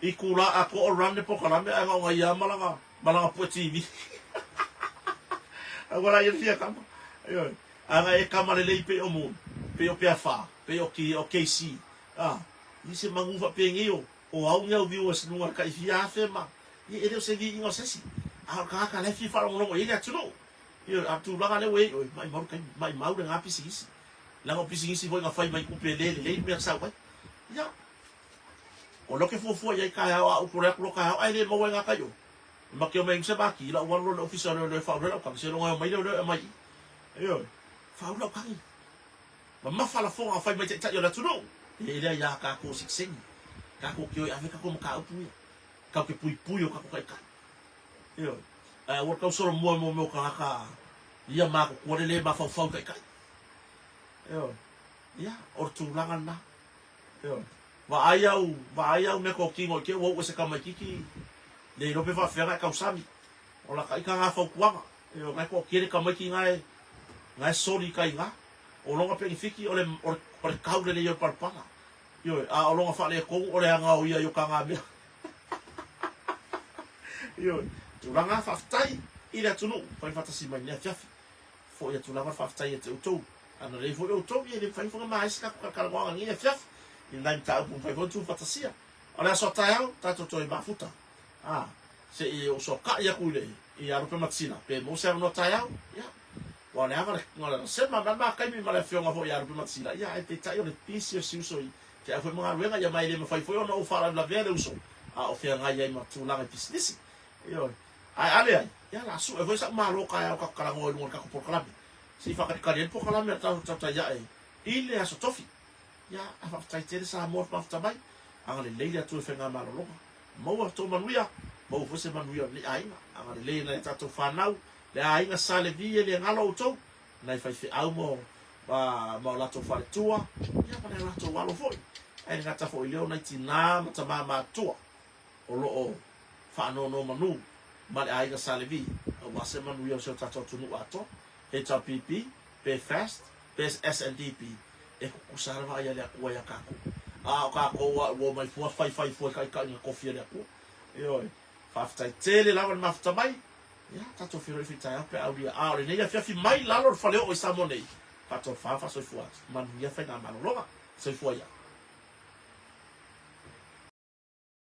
i kula ako o rande po kala me anga nga ya malanga po TV agora ia fia kama yo anga e kama le pe o mu pe o fa pe o ki o KC ni se mangu fa pe ngio o au ngau viewers no ka fia fe ma ni ele se gi ngo sesi ka le fi fa ngo ile atu no yo atu langa le we mai mau de ngapi sisi lango pisingisi foi nga fai mai ku pe le me sa wa ya o lo que fo ya ka ya o por lo ka ai le mo nga ka yo ma ke o me se ba ki la wa lo official le fa lo ka se lo nga mai lo mai yo fa lo ka ma fa la fo nga fai mai ta yo la tu no e le ya ka ko sing ka ko ki ave ka ko ka o pu ka ke pui o ka ko ka yo o ka so mo ka ia ma ko le ba fa ka yo ya o tu langa na yo va ayau me ko kingo ke wo se kama kiki le no pe fa fera ka usami o la kai ka nga fa kuanga yo me ko kire kama ki ngai sori kai nga o longa pe fiki o le kau le yo parpanga yo a o longa fa le ko o le anga o ia yo ka nga me yo tu langa fa tai ila tunu fa fa ta si manya fiafi fo ya tu langa fa tai te utou ana le fo utou ye le fa fa mais ka ka nga ngi fiafi in nai ta pu fai tu fantasia ala so taiao ta to i bafuta se i o so ka ya kule i aru pe matsina pe mo se no taiao ya wa le ava ngala se ma kai mi mala fionga fo i aru pe matsina ya e te tai o le pisi o siuso i te a fo mo nga ya mai le ma fai fo no fa la vere uso o fia nga ya i ma tu la business yo ale ya la su e fo sa ma lo ka ya ka kala ngo mo ka ko kala si fa ka den po kala me ta ya ile aso tofi ya afa tai tere sa mo fa tabai anga le leila tu fenga malo mo to manuia mo fo se manuia ni ainga anga le leila ta to fanau le ainga sale vi le ngalo to nai fai fi au mo ba la to fa tua ya pa la to walo foi ai ngata fo ile ona tina mata ma tua o lo fa no manu ma le ainga sale vi o ba se manuia so ta to nu ato HPP pe fast pe SNDP e ku salva ya le ku ya ka ku a ka ko wo mai fai ka ni ko fia le ko yo fa fa tele la ma fa mai ya ta to firo fita ya pe audio a le ne fi mai la lo fa le o sa mo nei fa to fa so fu man ya fa na ma lo ma so fu ya